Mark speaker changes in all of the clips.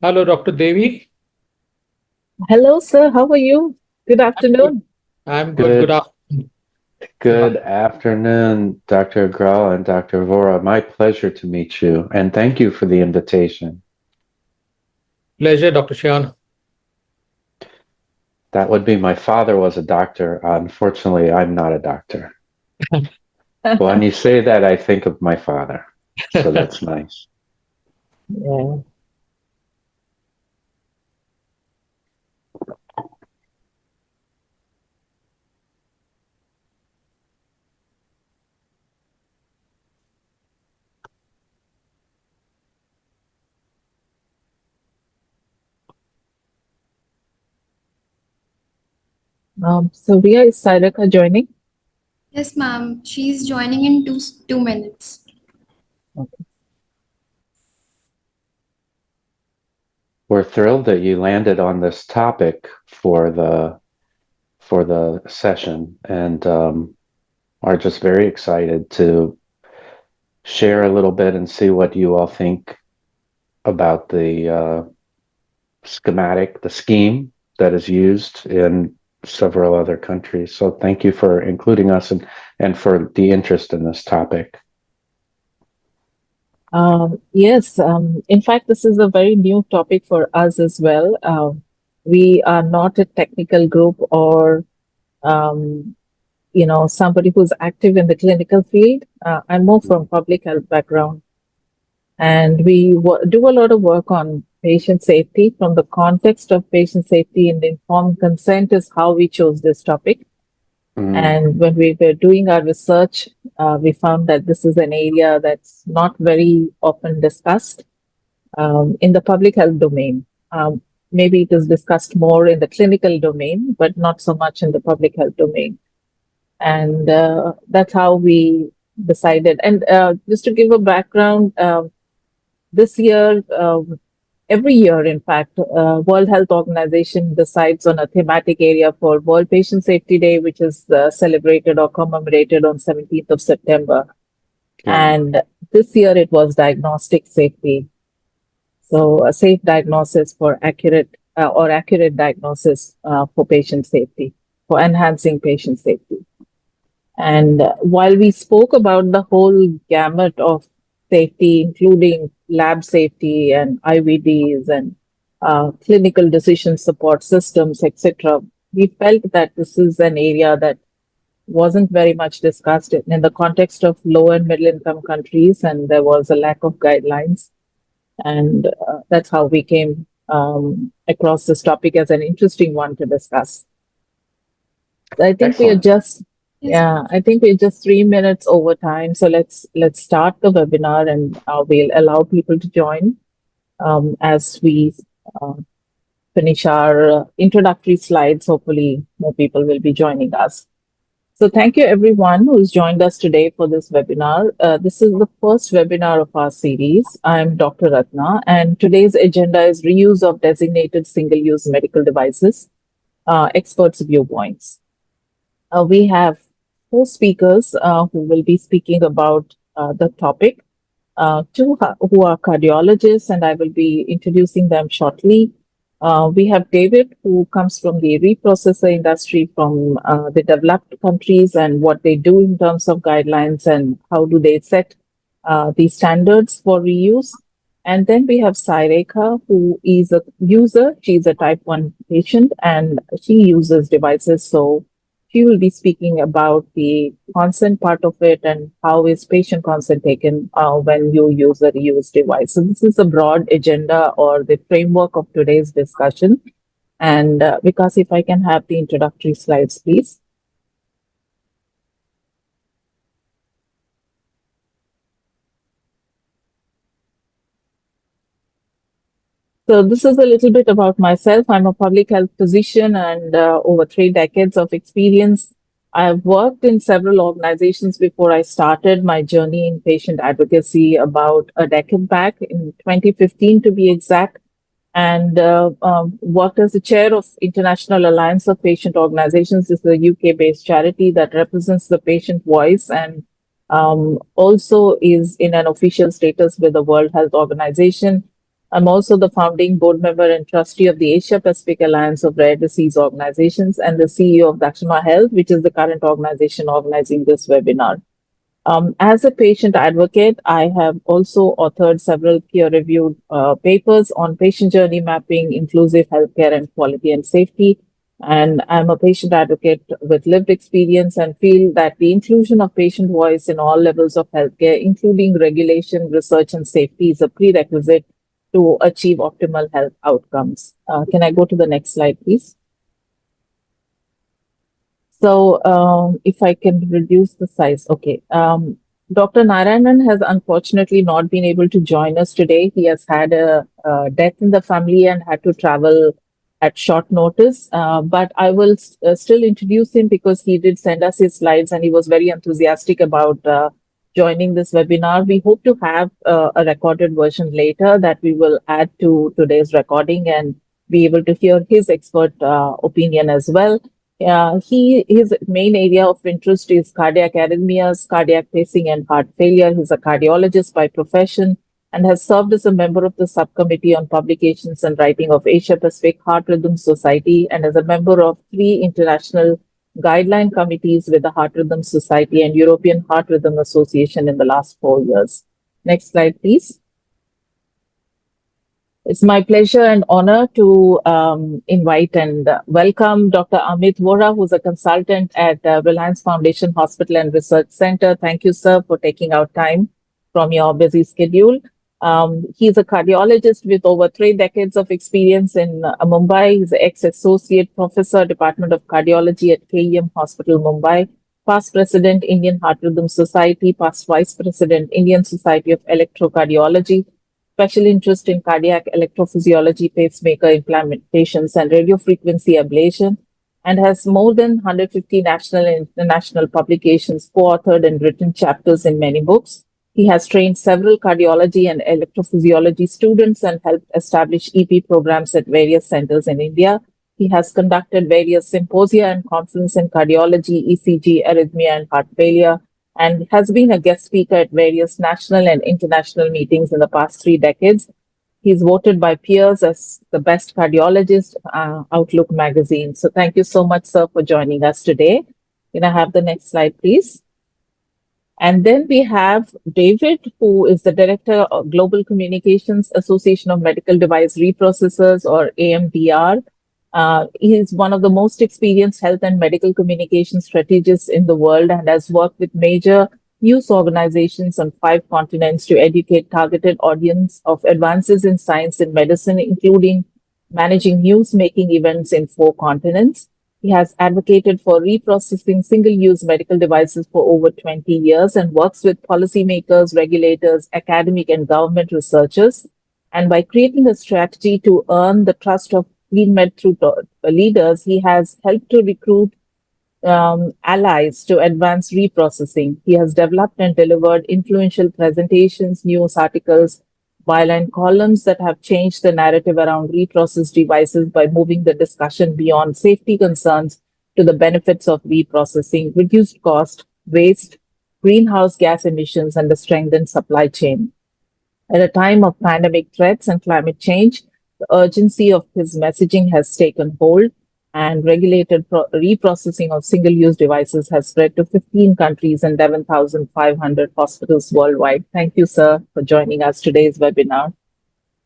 Speaker 1: Hello, Dr. Devi.
Speaker 2: Hello, sir. How are you? Good
Speaker 1: I'm good.
Speaker 2: afternoon.
Speaker 1: I'm good. Good
Speaker 3: Good,
Speaker 1: afternoon.
Speaker 3: good afternoon, Dr. Agrawal and Dr. Vora. My pleasure to meet you, and thank you for the invitation.
Speaker 1: Pleasure, Dr. Sean.
Speaker 3: That would be my father was a doctor. Unfortunately, I'm not a doctor. When you say that, I think of my father. So that's nice.
Speaker 2: Yeah. So Ria, is Sarika joining?
Speaker 4: Yes, ma'am. She's joining in 2 minutes.
Speaker 2: Okay.
Speaker 3: We're thrilled that you landed on this topic for the session, and are just very excited to share a little bit and see what you all think about the schematic, the scheme that is used in several other countries. So thank you for including us and for the interest in this topic.
Speaker 2: Yes. In fact, this is a very new topic for us as well. We are not a technical group or um, somebody who's active in the clinical field. I'm more from public health background, and we do a lot of work on patient safety. From the context of patient safety and informed consent is how we chose this topic.
Speaker 3: Mm,
Speaker 2: And when we were doing our research, we found that this is an area that's not very often discussed in the public health domain. Maybe it is discussed more in the clinical domain, but not so much in the public health domain. And that's how we decided. And just to give a background, this year, every year, in fact, World Health Organization decides on a thematic area for World Patient Safety Day, which is celebrated or commemorated on 17th of September.
Speaker 3: yeah,
Speaker 2: And this year it was diagnostic safety. So a safe diagnosis for accurate diagnosis for patient safety, for enhancing patient safety. And while we spoke about the whole gamut of safety, including lab safety and IVDs and clinical decision support systems, etc., we felt that this is an area that wasn't very much discussed in the context of low and middle income countries, and there was a lack of guidelines. And that's how we came across this topic as an interesting one to discuss. I think we are
Speaker 3: excellent.
Speaker 2: just
Speaker 4: Yes,
Speaker 2: yeah, I think we're just 3 minutes over time. So let's start the webinar, and we'll allow people to join as we uh, finish our introductory slides. Hopefully, more people will be joining us. So thank you everyone who's joined us today for this webinar. This is the first webinar of our series. I'm Dr. Ratna, and today's agenda is reuse of designated single-use medical devices, experts' viewpoints. We have four speakers who will be speaking about the topic. Two who are cardiologists, and I will be introducing them shortly. We have David, who comes from the reprocessor industry from the developed countries and what they do in terms of guidelines and how do they set the standards for reuse. And then we have Saireka, who is a user. She's a type 1 patient and she uses devices. So she will be speaking about the consent part of it and how is patient consent taken when you use a reused device. So this is a broad agenda or the framework of today's discussion. And because if I can have the introductory slides, please. So this is a little bit about myself. I'm a public health physician and over 3 decades of experience. I've worked in several organizations before I started my journey in patient advocacy about a decade back in 2015 to be exact, and worked as the chair of International Alliance of Patient Organizations. This is a UK-based charity that represents the patient voice and also is in an official status with the World Health Organization. I'm also the founding board member and trustee of the Asia Pacific Alliance of Rare Disease Organizations and the CEO of Dakshima Health, which is the current organization organizing this webinar. As a patient advocate, I have also authored several peer-reviewed papers on patient journey mapping, inclusive healthcare, and quality and safety. And I'm a patient advocate with lived experience and feel that the inclusion of patient voice in all levels of healthcare, including regulation, research, and safety, is a prerequisite to achieve optimal health outcomes. Can I go to the next slide, please? So if I can reduce the size, okay. Dr. Narayanan has unfortunately not been able to join us today. He has had a death in the family and had to travel at short notice. But I will still introduce him because he did send us his slides and he was very enthusiastic about joining this webinar. We hope to have a recorded version later that we will add to today's recording and be able to hear his expert opinion as well. His main area of interest is cardiac arrhythmias, cardiac pacing, and heart failure. He's a cardiologist by profession and has served as a member of the subcommittee on publications and writing of Asia Pacific Heart Rhythm Society and as a member of 3 international guideline committees with the Heart Rhythm Society and European Heart Rhythm Association in the last 4 years. Next slide, please. It's my pleasure and honor to invite and welcome Dr. Amit Vora, who's a consultant at Reliance Foundation Hospital and Research Center. Thank you, sir, for taking out time from your busy schedule. He's a cardiologist with over 3 decades of experience in Mumbai. He's an ex-associate professor, Department of Cardiology at KEM Hospital, Mumbai, past president, Indian Heart Rhythm Society, past vice president, Indian Society of Electrocardiology, special interest in cardiac electrophysiology, pacemaker implementations, and radiofrequency ablation, and has more than 150 national and international publications, co-authored and written chapters in many books. He has trained several cardiology and electrophysiology students and helped establish EP programs at various centers in India. He has conducted various symposia and conferences in cardiology, ECG, arrhythmia, and heart failure, and has been a guest speaker at various national and international meetings in the past 3 decades. He's voted by peers as the best cardiologist, Outlook magazine. So thank you so much, sir, for joining us today. Can I have the next slide, please? And then we have David, who is the Director of Global Communications, Association of Medical Device Reprocessors, or AMDR. He is one of the most experienced health and medical communication strategists in the world and has worked with major news organizations on 5 continents to educate targeted audience of advances in science and medicine, including managing news-making events in 4 continents. He has advocated for reprocessing single-use medical devices for over 20 years and works with policymakers, regulators, academic and government researchers. And by creating a strategy to earn the trust of clean med through leaders, he has helped to recruit allies to advance reprocessing. He has developed and delivered influential presentations, news articles, byline columns that have changed the narrative around reprocessed devices by moving the discussion beyond safety concerns to the benefits of reprocessing, reduced cost, waste, greenhouse gas emissions, and the strengthened supply chain. At a time of pandemic threats and climate change, the urgency of his messaging has taken hold, and regulated reprocessing of single-use devices has spread to 15 countries and 11,500 hospitals worldwide. Thank you, sir, for joining us today's webinar.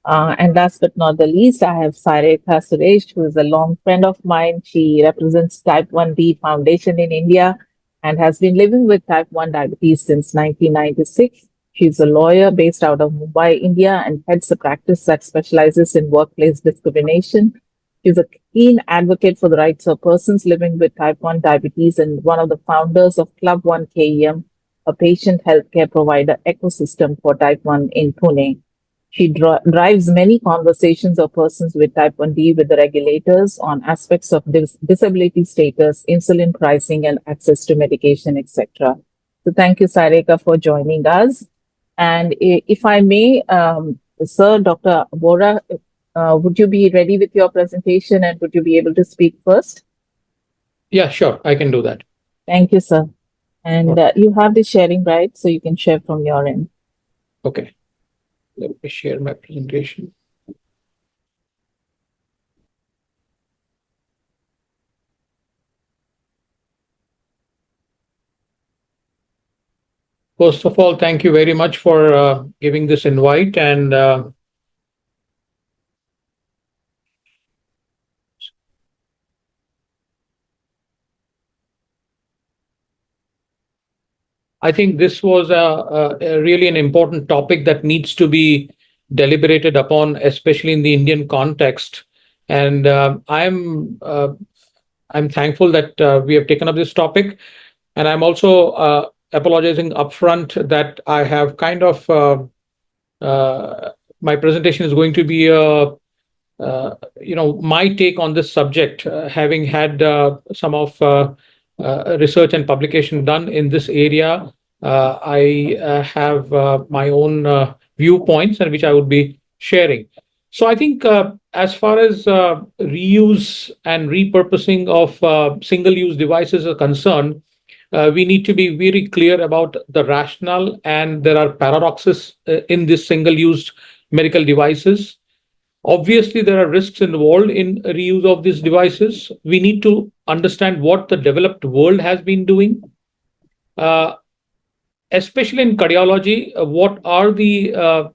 Speaker 2: And last but not the least, I have Sareka Suresh, who is a long friend of mine. She represents Type 1D Foundation in India and has been living with Type 1 diabetes since 1996. She's a lawyer based out of Mumbai, India, and heads a practice that specializes in workplace discrimination. She's a keen advocate for the rights of persons living with type 1 diabetes and one of the founders of Club 1 KEM, a patient healthcare provider ecosystem for type 1 in Pune. She drives many conversations of persons with type 1D with the regulators on aspects of disability status, insulin pricing, and access to medication, etc. So thank you, Sareka, for joining us. And if I may, Sir, Dr. Vora, would you be ready with your presentation and would you be able to speak first?
Speaker 1: Yeah, sure. I can do that.
Speaker 2: Thank you, sir. And you have the sharing right, so you can share from your end.
Speaker 1: Okay. Let me share my presentation. First of all, thank you very much for giving this invite. And I think this was a really an important topic that needs to be deliberated upon, especially in the Indian context. And I'm thankful that we have taken up this topic. And I'm also apologizing upfront that I have kind of my presentation is going to be my take on this subject, having had some of research and publication done in this area. I have my own viewpoints, and which I would be sharing. So I think as far as reuse and repurposing of single-use devices are concerned, we need to be very clear about the rationale, and there are paradoxes in this single-use medical devices. Obviously, there are risks involved in reuse of these devices. We need to understand what the developed world has been doing, uh, especially in cardiology. What are the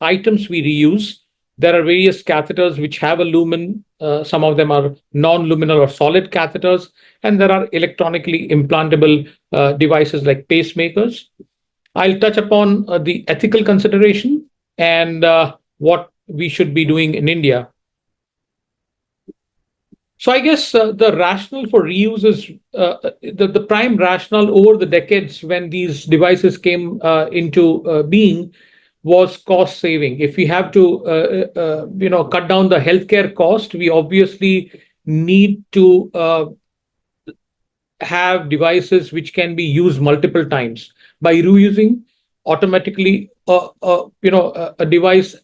Speaker 1: items we reuse? There are various catheters which have a lumen. Some of them are non-luminal or solid catheters, and there are electronically implantable devices like pacemakers. I'll touch upon the ethical consideration and what we should be doing in India. So I guess the rationale for reuse is the prime rationale over the decades when these devices came into being was cost saving. If we have to, cut down the healthcare cost, we obviously need to have devices which can be used multiple times. By reusing, automatically, a device,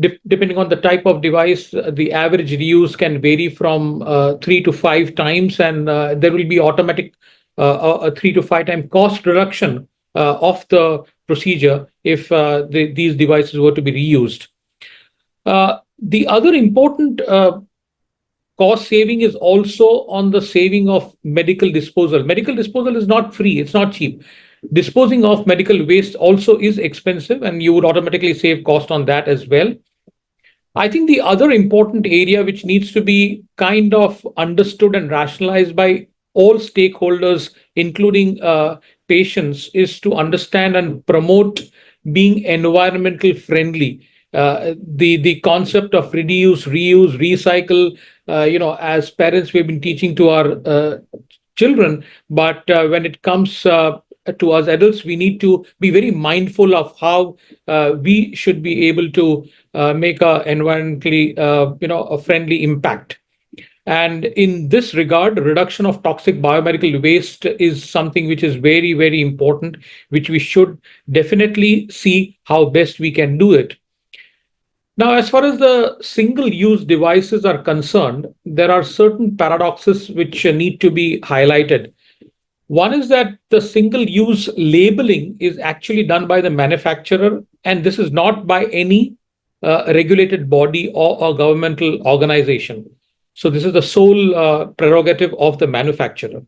Speaker 1: depending on the type of device, the average reuse can vary from 3 to 5 times, and there will be automatic a 3 to 5 time cost reduction of the procedure if these devices were to be reused. The other important cost saving is also on the saving of medical disposal. Medical disposal is not free, it's not cheap. Disposing of medical waste also is expensive, and you would automatically save cost on that as well. I think the other important area which needs to be kind of understood and rationalized by all stakeholders, including patients, is to understand and promote being environmental friendly. The concept of reduce, reuse, recycle. As parents, we've been teaching to our children, but when it comes to us adults, we need to be very mindful of how we should be able to make a environmentally a friendly impact. And in this regard, reduction of toxic biomedical waste is something which is very, very important, which we should definitely see how best we can do it. Now, as far as the single use devices are concerned, there are certain paradoxes which need to be highlighted. One is that the single use labeling is actually done by the manufacturer, and this is not by any regulated body or a governmental organization. So, this is the sole prerogative of the manufacturer.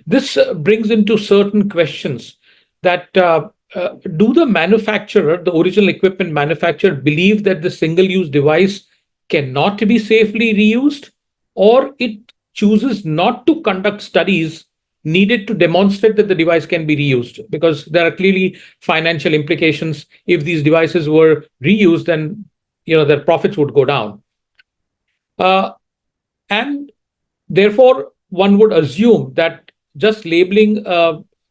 Speaker 1: This brings into certain questions that do the manufacturer, the original equipment manufacturer, believe that the single use device cannot be safely reused, or it chooses not to conduct studies needed to demonstrate that the device can be reused? Because there are clearly financial implications. If these devices were reused, then their profits would go down. And therefore, one would assume that just labeling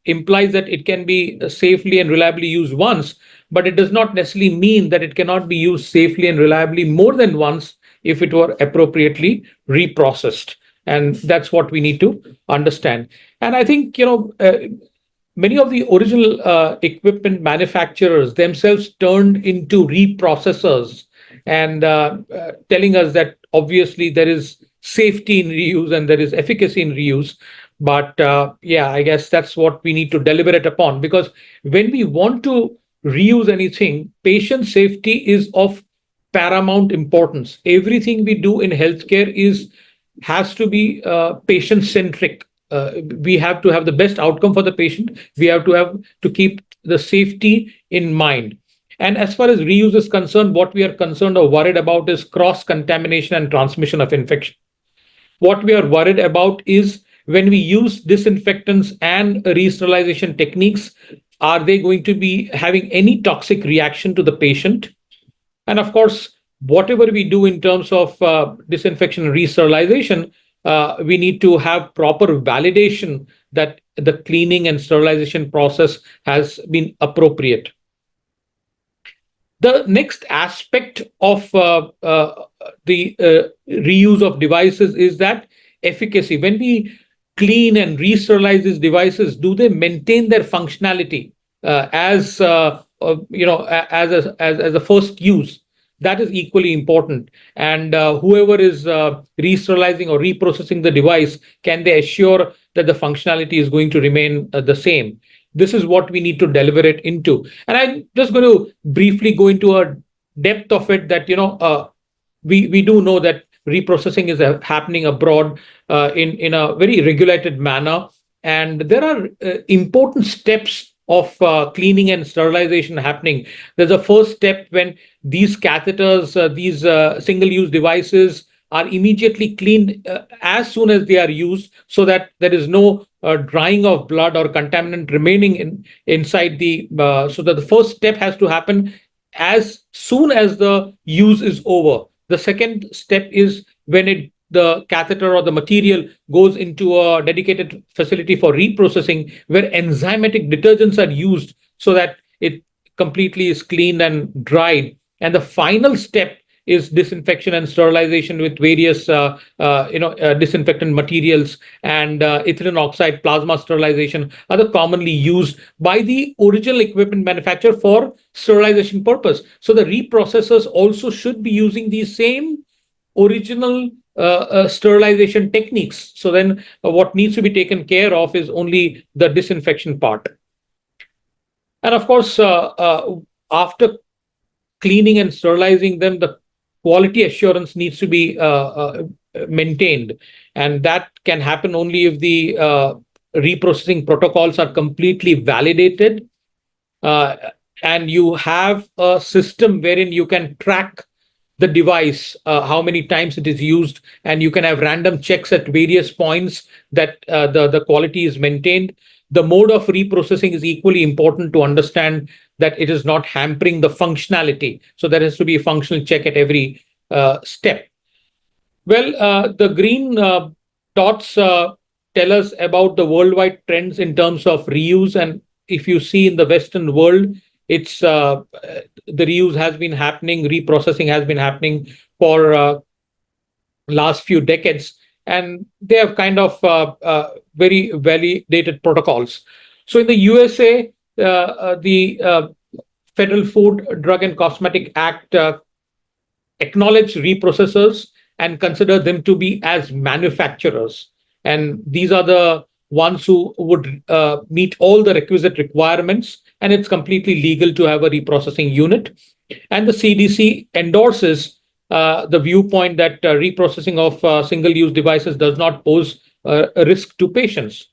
Speaker 1: implies that it can be safely and reliably used once, but it does not necessarily mean that it cannot be used safely and reliably more than once if it were appropriately reprocessed. And that's what we need to understand. And I think, many of the original equipment manufacturers themselves turned into reprocessors, and telling us that obviously there is safety in reuse and there is efficacy in reuse. But yeah, I guess that's what we need to deliberate upon, because when we want to reuse anything, patient safety is of paramount importance. Everything we do in healthcare has to be patient centric. We have to have the best outcome for the patient. We have to keep the safety in mind. And as far as reuse is concerned, what we are concerned or worried about is cross contamination and transmission of infection. What we are worried about is when we use disinfectants and re-sterilization techniques, are they going to be having any toxic reaction to the patient? And of course, whatever we do in terms of disinfection and re-sterilization, we need to have proper validation that the cleaning and sterilization process has been appropriate. The next aspect of the reuse of devices is that efficacy. When we clean and re-sterilize these devices, do they maintain their functionality as as a first use? That is equally important. And whoever is re-sterilizing or reprocessing the device, can they assure that the functionality is going to remain the same? This is what we need to deliberate into. And I'm just going to briefly go into a depth of it that, we do know that reprocessing is happening abroad in a very regulated manner. And there are important steps of cleaning and sterilization happening. There's a first step when these catheters, these single-use devices are immediately cleaned as soon as they are used, so that there is no drying of blood or contaminant remaining inside the. So that the first step has to happen as soon as the use is over. The second step is when the catheter or the material goes into a dedicated facility for reprocessing, where enzymatic detergents are used so that it completely is cleaned and dried. And the final step is disinfection and sterilization with various disinfectant materials, and ethylene oxide plasma sterilization are the commonly used by the original equipment manufacturer for sterilization purpose. So the reprocessors also should be using these same original sterilization techniques. So then what needs to be taken care of is only the disinfection part. And of course, after cleaning and sterilizing them, the quality assurance needs to be maintained. And that can happen only if the reprocessing protocols are completely validated, and you have a system wherein you can track the device, how many times it is used, and you can have random checks at various points that the quality is maintained. The mode of reprocessing is equally important to understand that it is not hampering the functionality. So there has to be a functional check at every step. Well, the green dots tell us about the worldwide trends in terms of reuse. And if you see in the Western world, it's the reuse has been happening, reprocessing has been happening for last few decades, and they have kind of very validated protocols. So in the USA, the Federal Food, Drug and Cosmetic Act acknowledge reprocessors and consider them to be as manufacturers. And these are the ones who would meet all the requisite requirements, and it's completely legal to have a reprocessing unit. And the CDC endorses the viewpoint that reprocessing of single-use devices does not pose a risk to patients.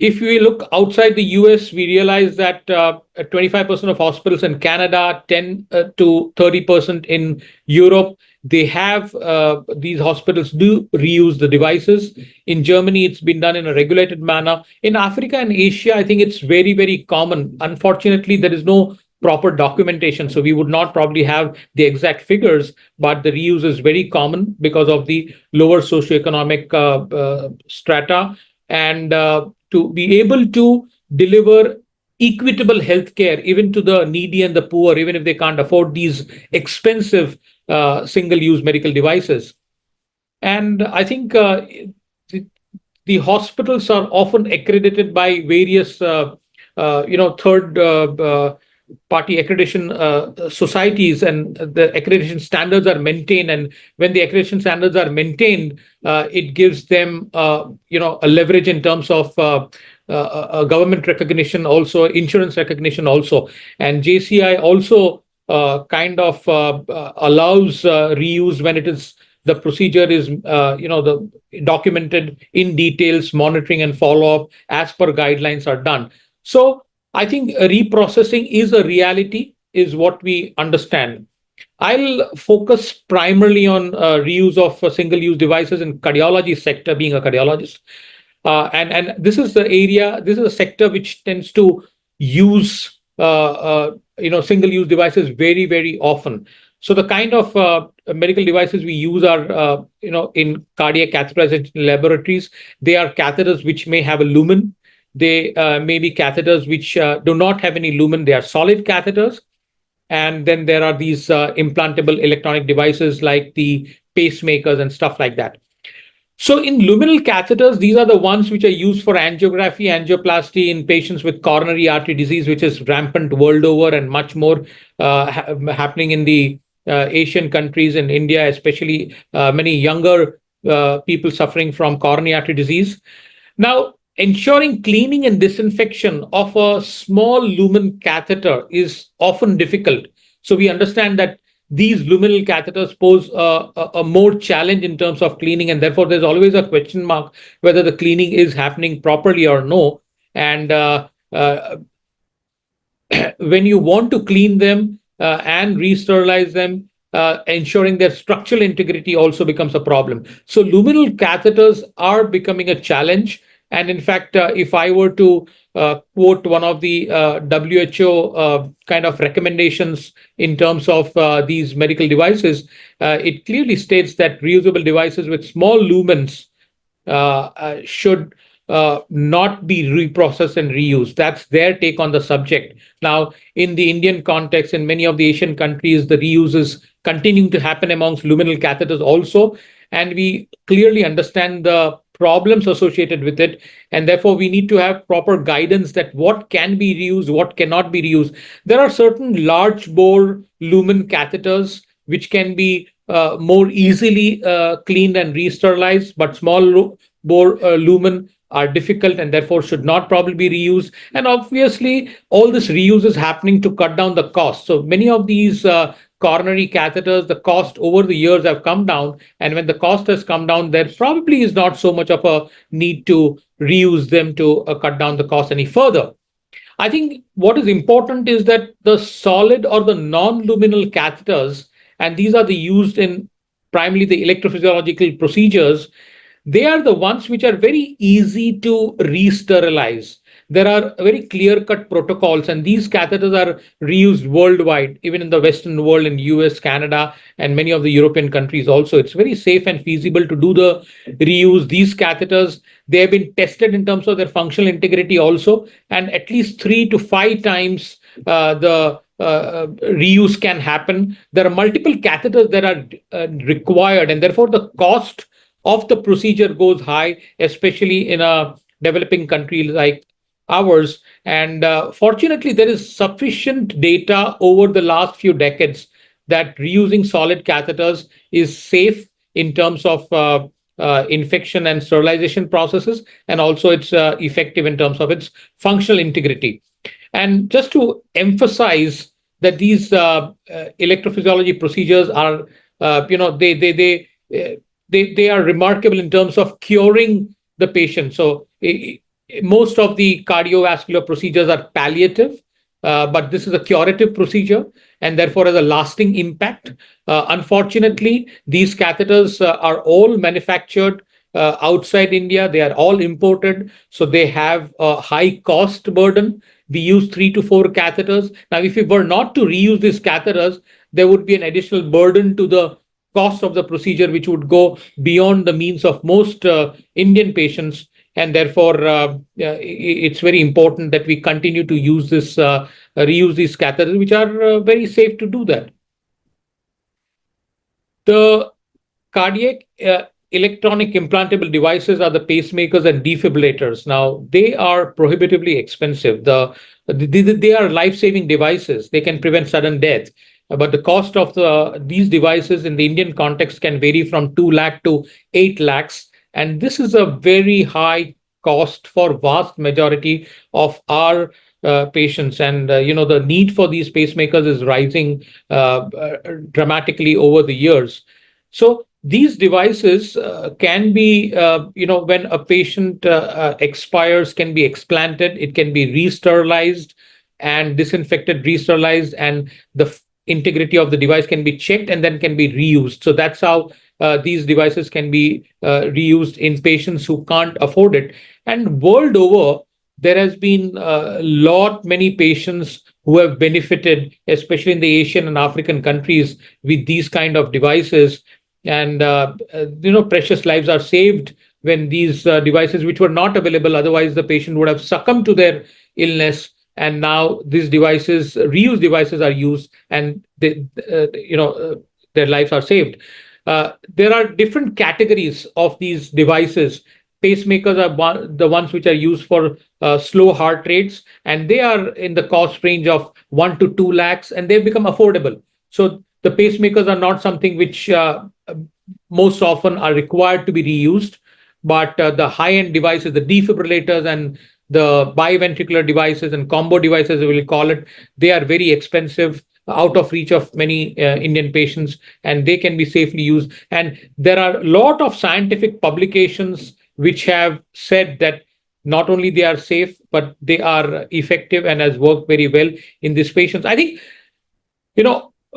Speaker 1: If we look outside the US, we realize that 25% of hospitals in Canada, 10 to 30% in Europe, they have these hospitals do reuse the devices. In Germany, it's been done in a regulated manner. In Africa and Asia, I think it's very, very common. Unfortunately, there is no proper documentation, so we would not probably have the exact figures, but the reuse is very common because of the lower socioeconomic strata. And to be able to deliver equitable healthcare even to the needy and the poor, even if they can't afford these expensive single-use medical devices. And I think the hospitals are often accredited by various, third party accreditation societies, and the accreditation standards are maintained. And when the accreditation standards are maintained, it gives them, a leverage in terms of government recognition, also insurance recognition, also. And JCI also kind of allows reuse when it is the procedure is, the documented in details, monitoring and follow up as per guidelines are done. So I think reprocessing is a reality, is what we understand. I'll focus primarily on reuse of single-use devices in cardiology sector, being a cardiologist. And this is the area, this is a sector which tends to use single-use devices very, very often. So the kind of medical devices we use are in cardiac catheterization laboratories. They are catheters which may have a lumen. They may be catheters which do not have any lumen. They are solid catheters. And then there are these implantable electronic devices like the pacemakers and stuff like that. So in luminal catheters, these are the ones which are used for angiography, angioplasty in patients with coronary artery disease, which is rampant world over and much more happening in the Asian countries and India, especially many younger people suffering from coronary artery disease. Now, ensuring cleaning and disinfection of a small lumen catheter is often difficult. So we understand that these luminal catheters pose a more challenge in terms of cleaning, and therefore there's always a question mark whether the cleaning is happening properly or no. And when you want to clean them and re-sterilize them, ensuring their structural integrity also becomes a problem. So luminal catheters are becoming a challenge. And in fact, if I were to quote one of the WHO kind of recommendations in terms of these medical devices, it clearly states that reusable devices with small lumens should not be reprocessed and reused. That's their take on the subject. Now, in the Indian context, in many of the Asian countries, the reuse is continuing to happen amongst luminal catheters also. And we clearly understand the problems associated with it. And therefore, we need to have proper guidance that what can be reused, what cannot be reused. There are certain large bore lumen catheters which can be more easily cleaned and re-sterilized, but small bore lumen are difficult and therefore should not probably be reused. And obviously, all this reuse is happening to cut down the cost. So many of these coronary catheters, the cost over the years have come down. And when the cost has come down, there probably is not so much of a need to reuse them to cut down the cost any further. I think what is important is that the solid or the non-luminal catheters, and these are the used in primarily the electrophysiological procedures, they are the ones which are very easy to re-sterilize. There are very clear-cut protocols, and these catheters are reused worldwide, even in the Western world, in US, Canada, and many of the European countries also. It's very safe and feasible to do the reuse. These catheters, they have been tested in terms of their functional integrity also, and at least 3 to 5 times the reuse can happen. There are multiple catheters that are required, and therefore the cost of the procedure goes high, especially in a developing country like ours. And fortunately, there is sufficient data over the last few decades that reusing solid catheters is safe in terms of infection and sterilization processes, and also it's effective in terms of its functional integrity. And just to emphasize that these electrophysiology procedures are, they are remarkable in terms of curing the patient. So most of the cardiovascular procedures are palliative, but this is a curative procedure and therefore has a lasting impact. Unfortunately, these catheters are all manufactured outside India. They are all imported, so they have a high cost burden. We use 3 to 4 catheters. Now, if we were not to reuse these catheters, there would be an additional burden to the cost of the procedure, which would go beyond the means of most Indian patients. And therefore, it's very important that we continue to use this, reuse these catheters, which are very safe to do that. The cardiac electronic implantable devices are the pacemakers and defibrillators. Now, they are prohibitively expensive. They are life-saving devices. They can prevent sudden death. But the cost of these devices in the Indian context can vary from 2 lakh to 8 lakhs. And this is a very high cost for vast majority of our patients. And, the need for these pacemakers is rising dramatically over the years. So these devices can be, when a patient expires, can be explanted, it can be re-sterilized and disinfected, re-sterilized, and the integrity of the device can be checked and then can be reused. So that's how these devices can be reused in patients who can't afford it. And world over, there has been a lot many patients who have benefited, especially in the Asian and African countries, with these kind of devices. And precious lives are saved when these devices, which were not available otherwise, the patient would have succumbed to their illness. And now these devices, reused devices, are used, and their lives are saved. There are different categories of these devices. Pacemakers are the ones which are used for slow heart rates, and they are in the cost range of 1 to 2 lakhs, and they've become affordable. So the pacemakers are not something which most often are required to be reused, but the high-end devices, the defibrillators and the biventricular devices and combo devices, we will call it, they are very expensive, out of reach of many Indian patients, and they can be safely used. And there are a lot of scientific publications which have said that not only they are safe, but they are effective and has worked very well in these patients. I think,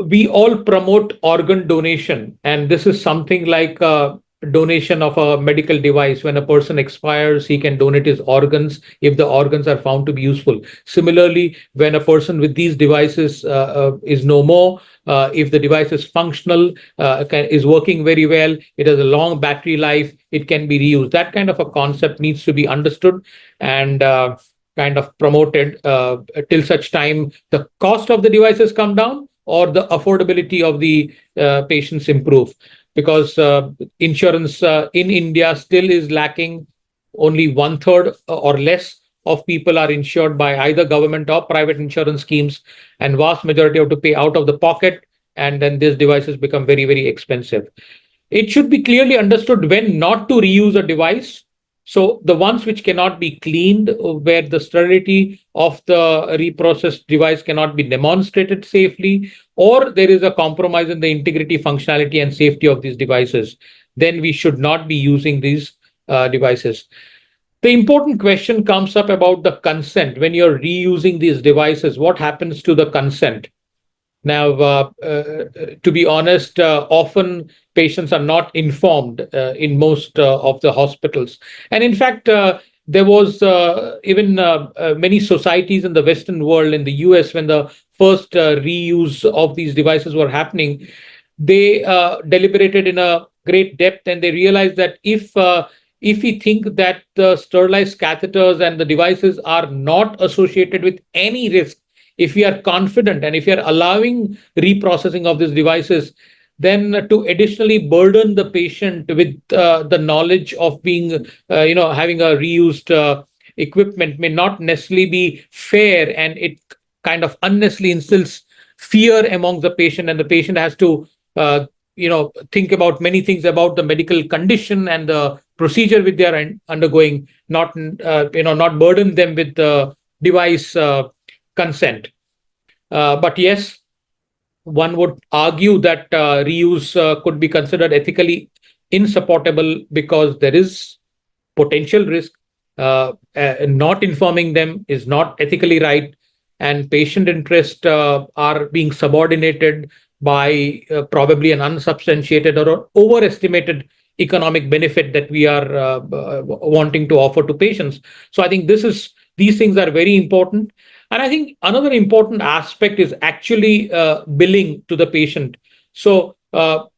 Speaker 1: we all promote organ donation, and this is something like a donation of a medical device. When a person expires, he can donate his organs if the organs are found to be useful. Similarly, when a person with these devices is no more, if the device is functional, is working very well, it has a long battery life, it can be reused. That kind of a concept needs to be understood and kind of promoted till such time the cost of the devices come down or the affordability of the patients improve. Because insurance in India still is lacking. Only one third or less of people are insured by either government or private insurance schemes, and vast majority have to pay out of the pocket, and then these devices become very, very expensive. It should be clearly understood when not to reuse a device. So the ones which cannot be cleaned, where the sterility of the reprocessed device cannot be demonstrated safely, or there is a compromise in the integrity, functionality, and safety of these devices, then we should not be using these devices. The important question comes up about the consent. When you're reusing these devices, what happens to the consent? Now, to be honest, often patients are not informed in most of the hospitals. And in fact, there was even many societies in the Western world, in the US, when the first reuse of these devices were happening, they deliberated in a great depth, and they realized that if we think that the sterilized catheters and the devices are not associated with any risk, if we are confident and if we are allowing reprocessing of these devices, then to additionally burden the patient with the knowledge of being, having a reused equipment may not necessarily be fair, and it kind of unnecessarily instills fear among the patient, and the patient has to, think about many things about the medical condition and the procedure which they are undergoing, not burden them with the device consent. But yes, one would argue that reuse could be considered ethically insupportable because there is potential risk. Not informing them is not ethically right, and patient interest are being subordinated by probably an unsubstantiated or overestimated economic benefit that we are wanting to offer to patients. So I think these things are very important. And I think another important aspect is actually billing to the patient. So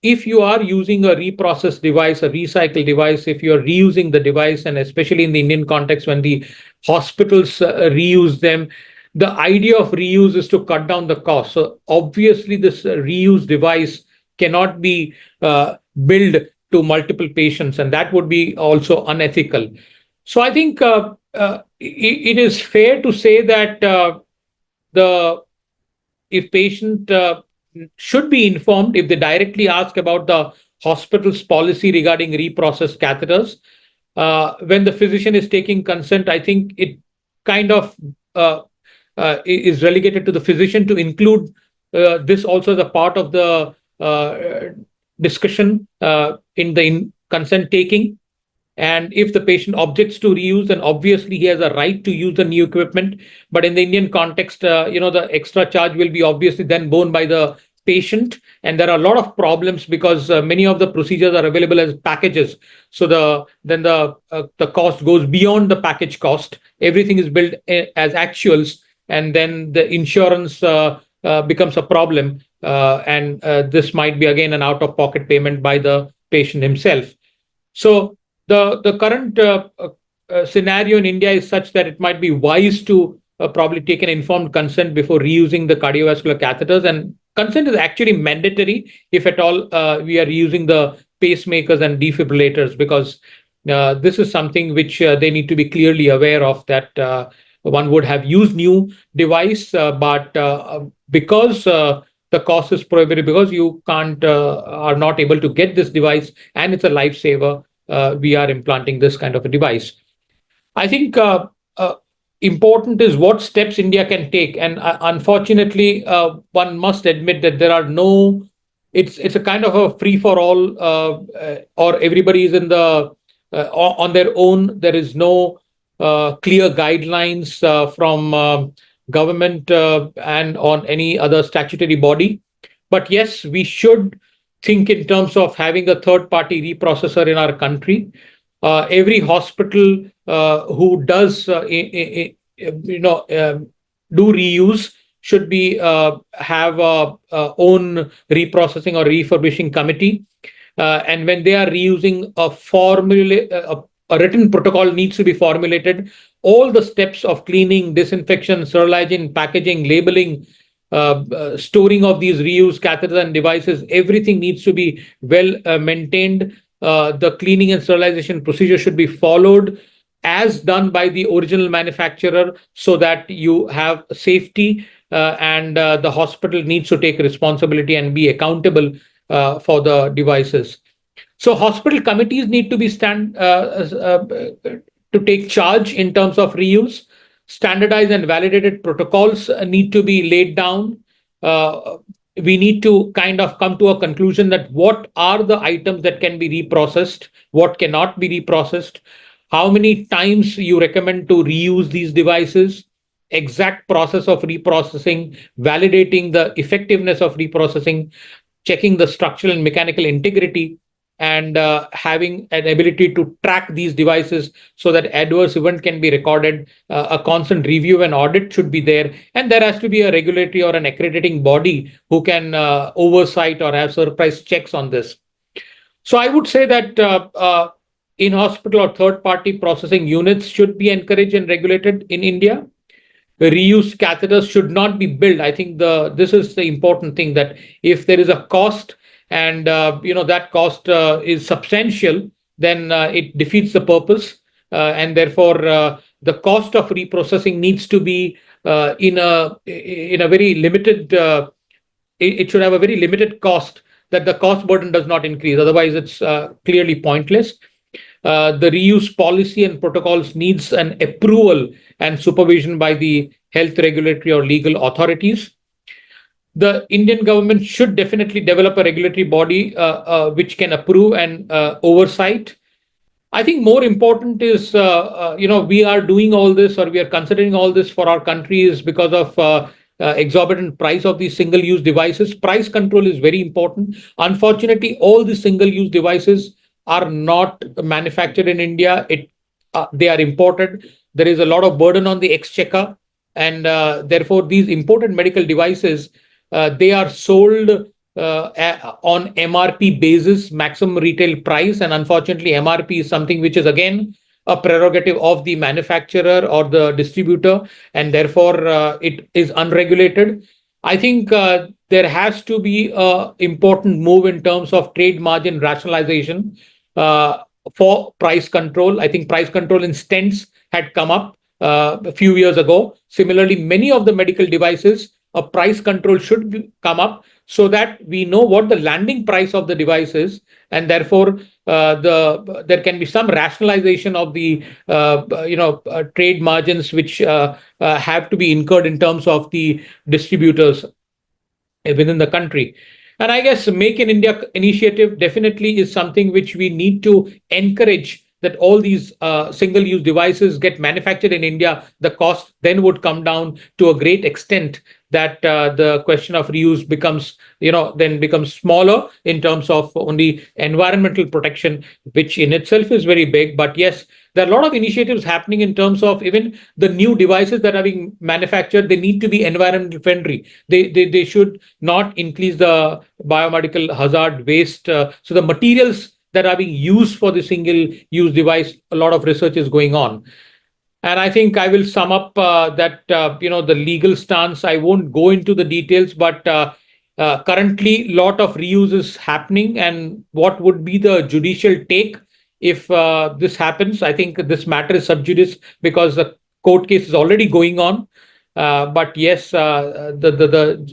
Speaker 1: if you are using a reprocessed device, a recycled device, if you're reusing the device, and especially in the Indian context when the hospitals reuse them, the idea of reuse is to cut down the cost. So obviously, this reuse device cannot be billed to multiple patients, and that would be also unethical. So I think it is fair to say that the if patient should be informed if they directly ask about the hospital's policy regarding reprocessed catheters. When the physician is taking consent, I think it kind of is relegated to the physician to include this also as a part of the discussion in the consent taking. And if the patient objects to reuse, then obviously he has a right to use the new equipment. But in the Indian context, the extra charge will be obviously then borne by the patient. And there are a lot of problems because many of the procedures are available as packages. So the cost goes beyond the package cost. Everything is billed as actuals, and then the insurance becomes a problem. And this might be again an out-of-pocket payment by the patient himself. So the current scenario in India is such that it might be wise to probably take an informed consent before reusing the cardiovascular catheters. And consent is actually mandatory if at all we are using the pacemakers and defibrillators, because this is something which they need to be clearly aware of, that one would have used new device, but because the cost is prohibitive, because you can't are not able to get this device and it's a lifesaver, we are implanting this kind of a device. I think important is what steps India can take, and unfortunately, one must admit that there are no. It's a kind of a free for all, or everybody is in the on their own. There is no clear guidelines from government and on any other statutory body. But yes, we should think in terms of having a third party reprocessor in our country. Every hospital who does do reuse should be have a own reprocessing or refurbishing committee, and when they are reusing a written protocol needs to be formulated. All the steps of cleaning, disinfection, sterilizing, packaging, labeling, storing of these reused catheters and devices, everything needs to be well maintained. The cleaning and sterilization procedure should be followed as done by the original manufacturer, so that you have safety, and the hospital needs to take responsibility and be accountable for the devices. So hospital committees need to be to take charge in terms of reuse. Standardized and validated protocols need to be laid down. We need to kind of come to a conclusion that what are the items that can be reprocessed, what cannot be reprocessed, how many times you recommend to reuse these devices, exact process of reprocessing, validating the effectiveness of reprocessing, checking the structural and mechanical integrity, and having an ability to track these devices so that adverse event can be recorded. A constant review and audit should be there, and there has to be a regulatory or an accrediting body who can oversight or have surprise checks on this. So I would say that in hospital or third party processing units should be encouraged and regulated in India. Reused catheters should not be billed. I think this is the important thing, that if there is a cost and that cost is substantial, then it defeats the purpose, and therefore the cost of reprocessing needs to be in a very limited. It should have a very limited cost, that the cost burden does not increase. Otherwise, it's clearly pointless. The reuse policy and protocols needs an approval and supervision by the health regulatory or legal authorities. The Indian government should definitely develop a regulatory body which can approve and oversight. I think more important is, we are doing all this, or we are considering all this for our country, is because of exorbitant price of these single-use devices. Price control is very important. Unfortunately, all the single-use devices are not manufactured in India. They are imported. There is a lot of burden on the exchequer, and therefore these imported medical devices, they are sold on MRP basis, maximum retail price, and unfortunately MRP is something which is again a prerogative of the manufacturer or the distributor, and therefore it is unregulated. I think there has to be an important move in terms of trade margin rationalization for price control. I think price control in stents had come up a few years ago. Similarly, many of the medical devices, a price control should come up so that we know what the landing price of the device is, and therefore there can be some rationalization of the trade margins which have to be incurred in terms of the distributors within the country. And I guess Make in India initiative definitely is something which we need to encourage, that all these single use devices get manufactured in India. The cost then would come down to a great extent, that the question of reuse becomes, then becomes smaller in terms of only environmental protection, which in itself is very big. But yes, there are a lot of initiatives happening in terms of even the new devices that are being manufactured. They need to be environmental friendly. They should not increase the biomedical hazard waste. So the materials that are being used for the single use device, a lot of research is going on. And I think I will sum up that the legal stance. I won't go into the details, but currently, lot of reuse is happening. And what would be the judicial take if this happens? I think this matter is sub judice, because the court case is already going on. But yes, the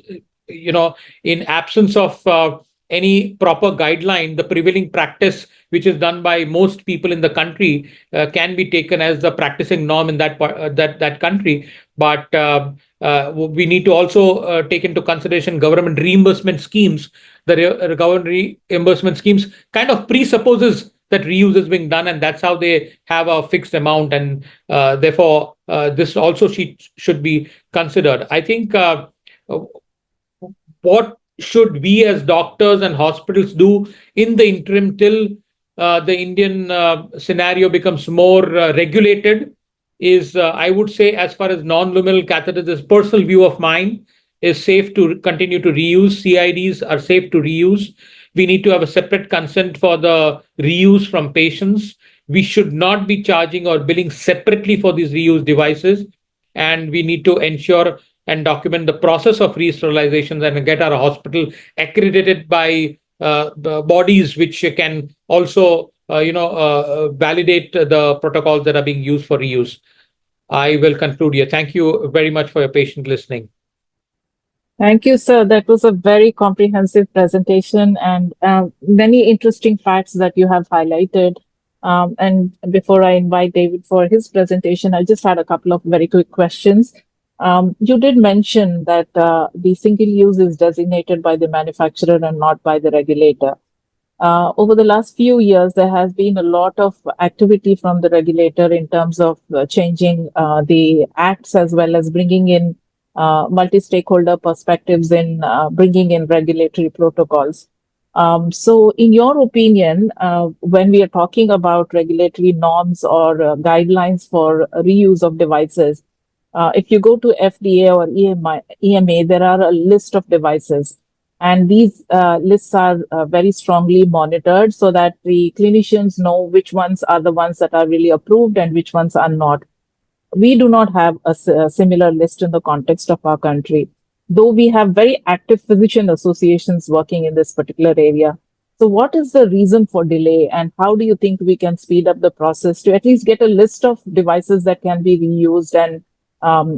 Speaker 1: in absence of any proper guideline, the prevailing practice, which is done by most people in the country, can be taken as the practicing norm in that country. But we need to also take into consideration government reimbursement schemes. The government reimbursement schemes kind of presupposes that reuse is being done, and that's how they have a fixed amount. And therefore, this also should be considered. I think what should we as doctors and hospitals do in the interim till the Indian scenario becomes more regulated is, I would say, as far as non-luminal catheters, this personal view of mine, is safe to continue to reuse. CIDs are safe to reuse. We need to have a separate consent for the reuse from patients. We should not be charging or billing separately for these reuse devices. And we need to ensure and document the process of re-sterilizations and get our hospital accredited by bodies which can also validate the protocols that are being used for reuse. I will conclude here. Thank you very much for your patient listening.
Speaker 2: Thank you, sir. That was a very comprehensive presentation and many interesting facts that you have highlighted. And before I invite David for his presentation, I just had a couple of very quick questions. You did mention that the single use is designated by the manufacturer and not by the regulator. Over the last few years, there has been a lot of activity from the regulator in terms of changing the acts, as well as bringing in multi-stakeholder perspectives in bringing in regulatory protocols. So in your opinion, when we are talking about regulatory norms or guidelines for reuse of devices, if you go to FDA or EMA, there are a list of devices. And these lists are very strongly monitored so that the clinicians know which ones are the ones that are really approved and which ones are not. We do not have a similar list in the context of our country, though we have very active physician associations working in this particular area. So what is the reason for delay, and how do you think we can speed up the process to at least get a list of devices that can be reused and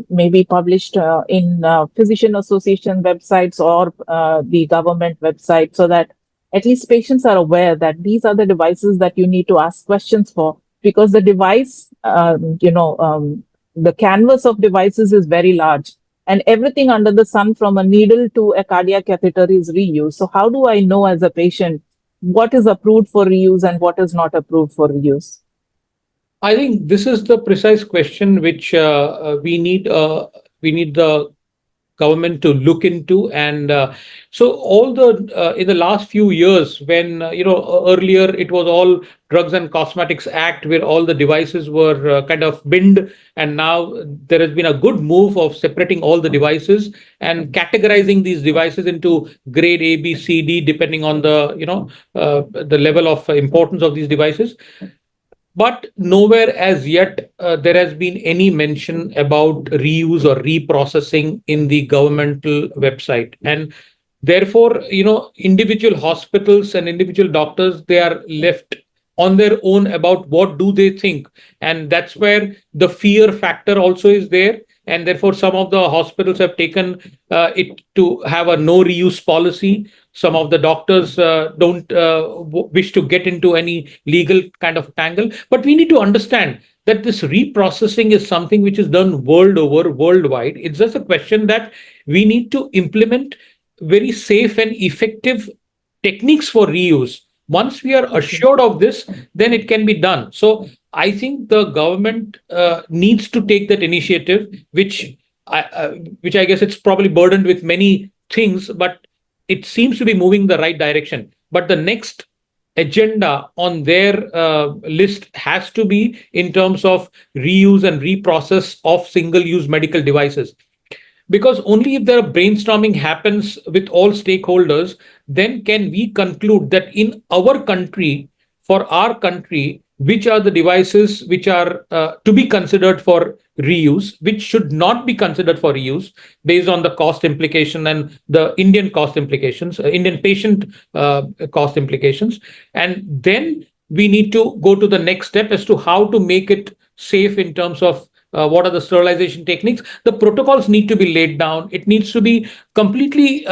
Speaker 2: maybe published in physician association websites or the government website, so that at least patients are aware that these are the devices that you need to ask questions for, because the device, the canvas of devices is very large, and everything under the sun from a needle to a cardiac catheter is reused. So how do I know as a patient what is approved for reuse and what is not approved for reuse?
Speaker 1: I think this is the precise question which we need the government to look into. And so all the in the last few years, when earlier it was all Drugs and Cosmetics Act, where all the devices were kind of binned, and now there has been a good move of separating all the devices and categorizing these devices into grade A, B, C, D, depending on the level of importance of these devices. But nowhere as yet there has been any mention about reuse or reprocessing in the governmental website. And therefore, individual hospitals and individual doctors, they are left on their own about what do they think. And that's where the fear factor also is there. And therefore, some of the hospitals have taken it to have a no reuse policy. Some of the doctors don't wish to get into any legal kind of tangle. But we need to understand that this reprocessing is something which is done worldwide. It's just a question that we need to implement very safe and effective techniques for reuse. Once we are assured of this, then it can be done. So I think the government needs to take that initiative, which I guess it's probably burdened with many things, but it seems to be moving the right direction. But the next agenda on their list has to be in terms of reuse and reprocess of single-use medical devices, because only if the brainstorming happens with all stakeholders, then can we conclude that in our country, for our country, which are the devices which are to be considered for reuse, which should not be considered for reuse based on the cost implication and the Indian cost implications, Indian patient cost implications. And then we need to go to the next step as to how to make it safe in terms of what are the sterilization techniques. The protocols need to be laid down. It needs to be completely,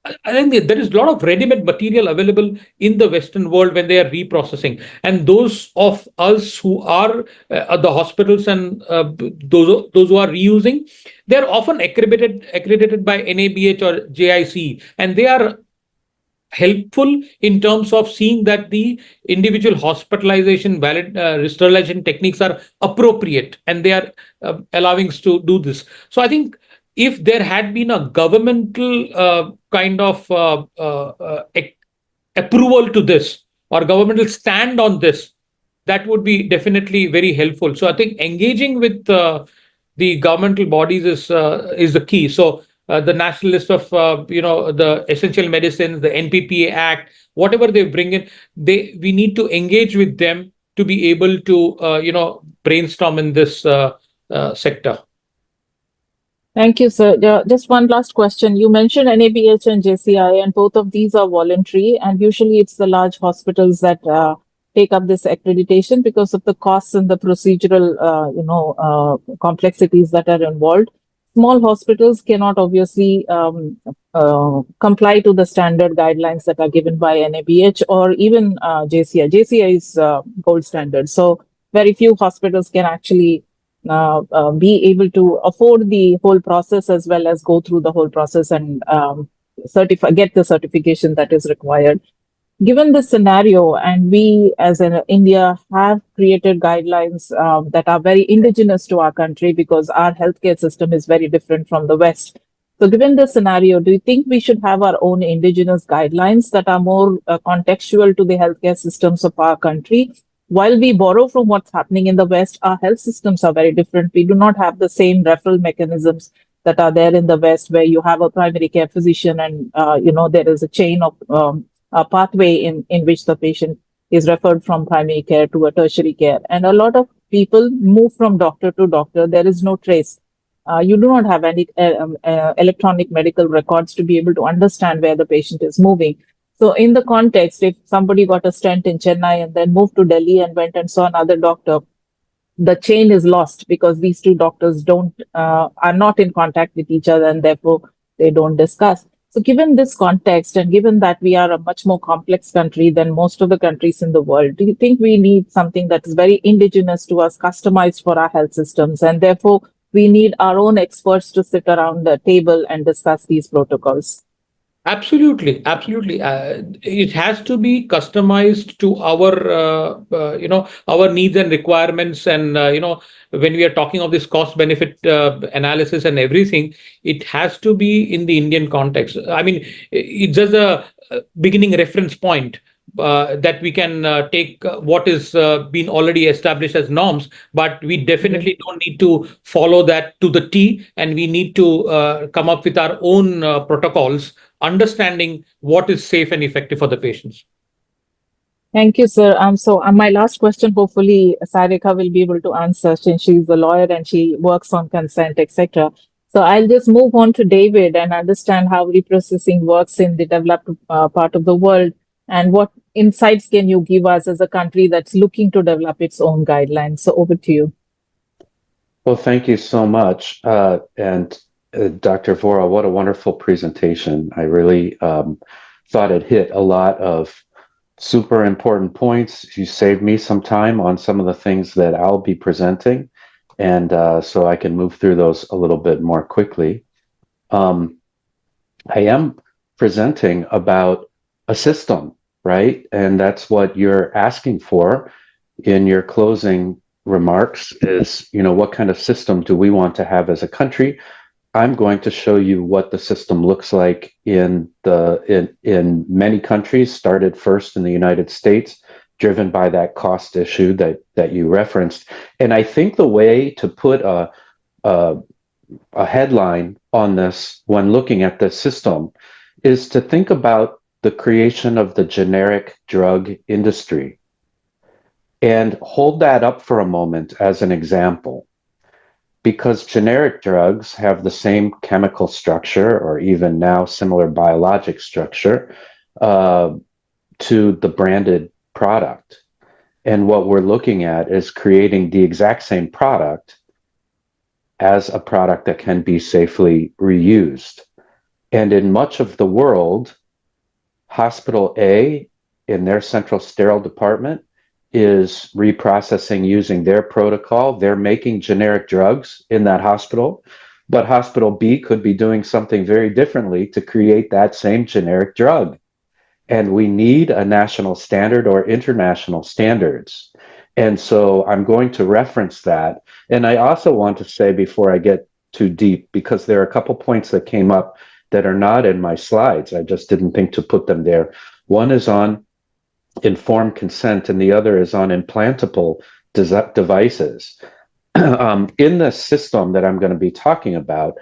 Speaker 1: I think there is a lot of ready-made material available in the Western world when they are reprocessing. And those of us who are at the hospitals and those who are reusing, they are often accredited by NABH or JIC, and they are helpful in terms of seeing that the individual hospitalization valid sterilization techniques are appropriate, and they are allowing us to do this. So I think if there had been a governmental kind of approval to this, or governmental stand on this, that would be definitely very helpful. So I think engaging with the governmental bodies is the key. So the national list of the essential medicines, the NPPA Act, whatever they bring in, we need to engage with them to be able to brainstorm in this sector.
Speaker 2: Thank you, sir. Just one last question. You mentioned NABH and JCI, and both of these are voluntary, and usually it's the large hospitals that take up this accreditation because of the costs and the procedural, complexities that are involved. Small hospitals cannot obviously comply to the standard guidelines that are given by NABH or even JCI. JCI is gold standard, so very few hospitals can actually be able to afford the whole process as well as go through the whole process and get the certification that is required. Given this scenario, and we as in India have created guidelines that are very indigenous to our country because our healthcare system is very different from the West. So, given this scenario, do you think we should have our own indigenous guidelines that are more contextual to the healthcare systems of our country? While we borrow from what's happening in the West, our health systems are very different. We do not have the same referral mechanisms that are there in the West, where you have a primary care physician and there is a chain of a pathway in which the patient is referred from primary care to a tertiary care. And a lot of people move from doctor to doctor. There is no trace. You do not have any electronic medical records to be able to understand where the patient is moving. So in the context, if somebody got a stent in Chennai and then moved to Delhi and went and saw another doctor, the chain is lost because these two doctors are not in contact with each other, and therefore they don't discuss. So given this context, and given that we are a much more complex country than most of the countries in the world, do you think we need something that is very indigenous to us, customized for our health systems, and therefore we need our own experts to sit around the table and discuss these protocols?
Speaker 1: Absolutely, absolutely. It has to be customized to our needs and requirements. And when we are talking of this cost benefit analysis and everything, it has to be in the Indian context. I mean, it's just a beginning reference point that we can take what is been already established as norms, but we definitely don't need to follow that to the T, and we need to come up with our own protocols, understanding what is safe and effective for the patients.
Speaker 2: Thank you, sir. So my last question, hopefully Sarika will be able to answer, since she's a lawyer and she works on consent, etc. So I'll just move on to David and understand how reprocessing works in the developed part of the world, and what insights can you give us as a country that's looking to develop its own guidelines. So over to you.
Speaker 3: Well, thank you so much. And Dr. Vora, what a wonderful presentation. I really thought it hit a lot of super important points. You saved me some time on some of the things that I'll be presenting, and so I can move through those a little bit more quickly. I am presenting about a system, right? And that's what you're asking for in your closing remarks is, what kind of system do we want to have as a country? I'm going to show you what the system looks like in many countries, started first in the United States, driven by that cost issue that you referenced. And I think the way to put a, a headline on this when looking at this system is to think about the creation of the generic drug industry and hold that up for a moment as an example, because generic drugs have the same chemical structure or even now similar biologic structure uh, to the branded product. And what we're looking at is creating the exact same product as a product that can be safely reused. And in much of the world, Hospital A, in their central sterile department, is reprocessing using their protocol. They're making generic drugs in that hospital, but Hospital B could be doing something very differently to create that same generic drug. And we need a national standard or international standards. And so I'm going to reference that. And I also want to say, before I get too deep, because there are a couple points that came up that are not in my slides, I just didn't think to put them there. One is on informed consent, and the other is on implantable devices. In the system that I'm going to be talking about,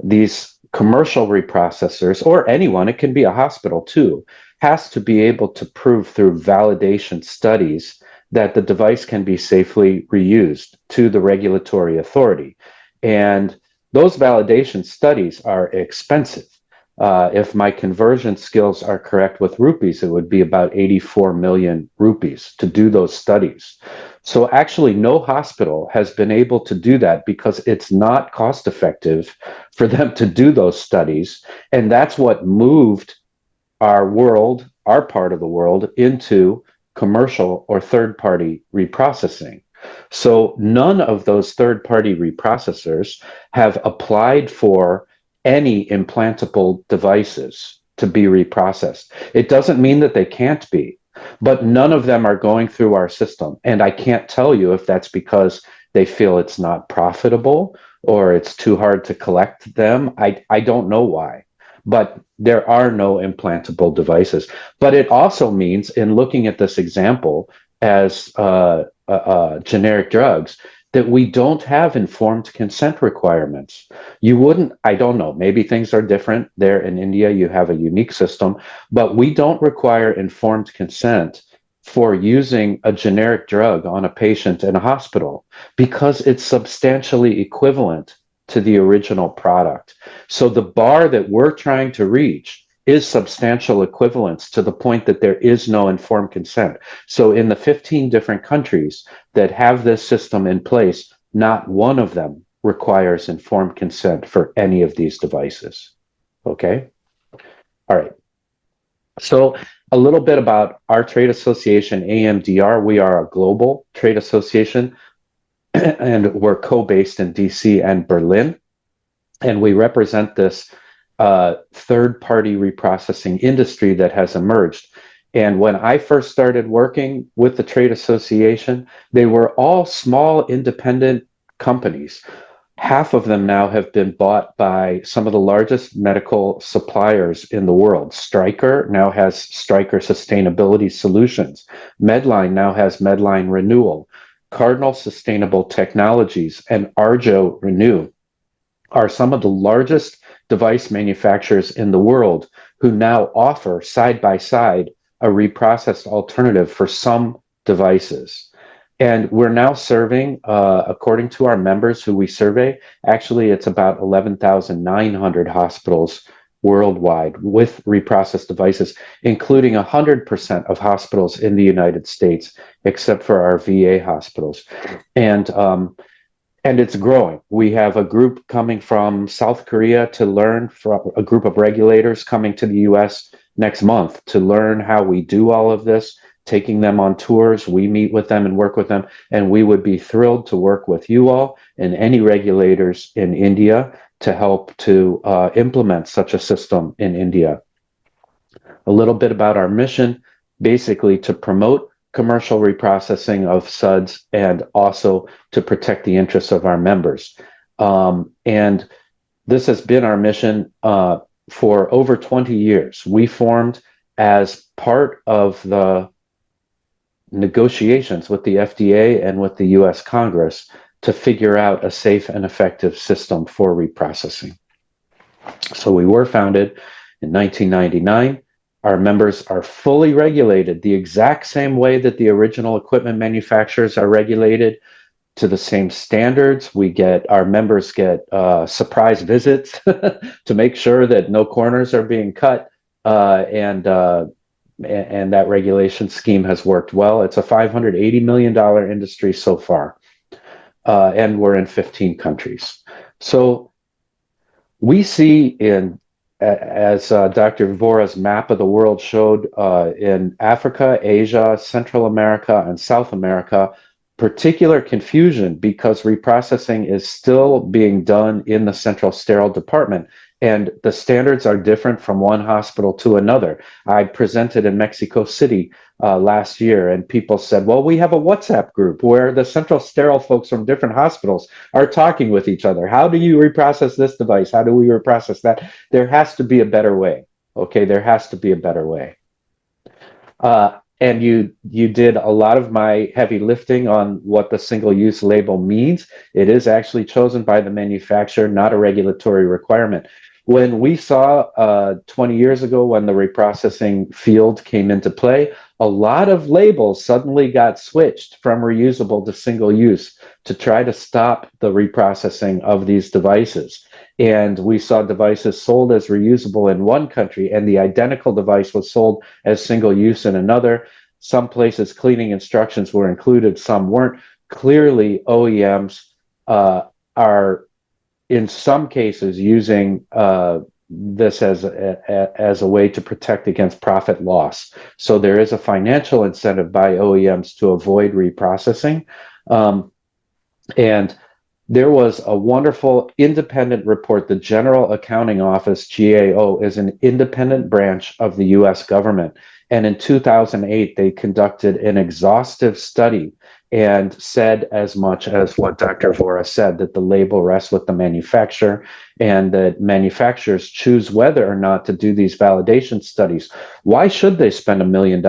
Speaker 3: these commercial reprocessors, or anyone, it can be a hospital too, has to be able to prove through validation studies that the device can be safely reused to the regulatory authority. And those validation studies are expensive. If my conversion skills are correct with rupees, it would be about 84 million rupees to do those studies. So actually, no hospital has been able to do that because it's not cost effective for them to do those studies. And that's what moved our world, our part of the world, into commercial or third party reprocessing. So none of those third party reprocessors have applied for any implantable devices to be reprocessed. It doesn't mean that they can't be, but none of them are going through our system. And I can't tell you if that's because they feel it's not profitable or it's too hard to collect them. I don't know why, but there are no implantable devices. But it also means, in looking at this example as generic drugs, that we don't have informed consent requirements. You wouldn't, I don't know, maybe things are different there in India. You have a unique system, but we don't require informed consent for using a generic drug on a patient in a hospital because it's substantially equivalent to the original product. So the bar that we're trying to reach is substantial equivalence to the point that there is no informed consent. So in the 15 different countries that have this system in place, not one of them requires informed consent for any of these devices. Okay? All right. So a little bit about our trade association, AMDR. We are a global trade association, and we're co-based in DC and Berlin. And we represent this third-party reprocessing industry that has emerged. And when I first started working with the trade association, they were all small independent companies. Half of them now have been bought by some of the largest medical suppliers in the world. Stryker now has Stryker Sustainability Solutions. Medline now has Medline Renewal. Cardinal Sustainable Technologies and Arjo Renew are some of the largest device manufacturers in the world who now offer side by side a reprocessed alternative for some devices. And we're now serving, according to our members who we survey, actually it's about 11,900 hospitals worldwide with reprocessed devices, including 100% of hospitals in the United States, except for our VA hospitals. And it's growing. We have a group coming from South Korea to learn, from a group of regulators coming to the US next month to learn how we do all of this, taking them on tours. We meet with them and work with them. And we would be thrilled to work with you all and any regulators in India to help to implement such a system in India. A little bit about our mission, basically to promote commercial reprocessing of SUDs and also to protect the interests of our members. And this has been our mission for over 20 years. We formed as part of the negotiations with the FDA and with the US Congress to figure out a safe and effective system for reprocessing. So we were founded in 1999. Our members are fully regulated the exact same way that the original equipment manufacturers are regulated, to the same standards. Our members get surprise visits to make sure that no corners are being cut, and that regulation scheme has worked well. It's a $580 million industry so far, and we're in 15 countries. So we see as Dr. Vora's map of the world showed, in Africa, Asia, Central America, and South America, particular confusion because reprocessing is still being done in the central sterile department, and the standards are different from one hospital to another. I presented in Mexico City last year, and people said, well, we have a WhatsApp group where the central sterile folks from different hospitals are talking with each other. How do you reprocess this device? How do we reprocess that? There has to be a better way. Okay, there has to be a better way. And you did a lot of my heavy lifting on what the single-use label means. It is actually chosen by the manufacturer, not a regulatory requirement. When we saw 20 years ago, when the reprocessing field came into play, a lot of labels suddenly got switched from reusable to single-use to try to stop the reprocessing of these devices. And we saw devices sold as reusable in one country, and the identical device was sold as single-use in another. Some places cleaning instructions were included, some weren't. Clearly, OEMs are, in some cases, using this as a way to protect against profit loss. So there is a financial incentive by OEMs to avoid reprocessing. And there was a wonderful independent report. The General Accounting Office, GAO, is an independent branch of the US government. And in 2008, they conducted an exhaustive study and said as much as what Dr. Vora said, that the label rests with the manufacturer and that manufacturers choose whether or not to do these validation studies. Why should they spend $1 million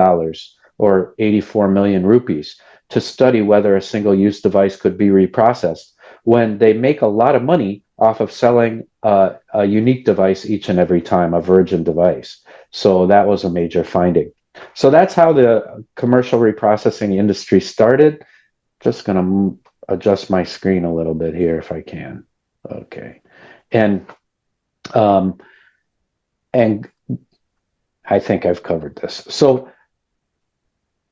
Speaker 3: or 84 million rupees to study whether a single-use device could be reprocessed when they make a lot of money off of selling a unique device each and every time, a virgin device? So that was a major finding. So that's how the commercial reprocessing industry started. Just going to adjust my screen a little bit here if I can. Okay. And I think I've covered this. So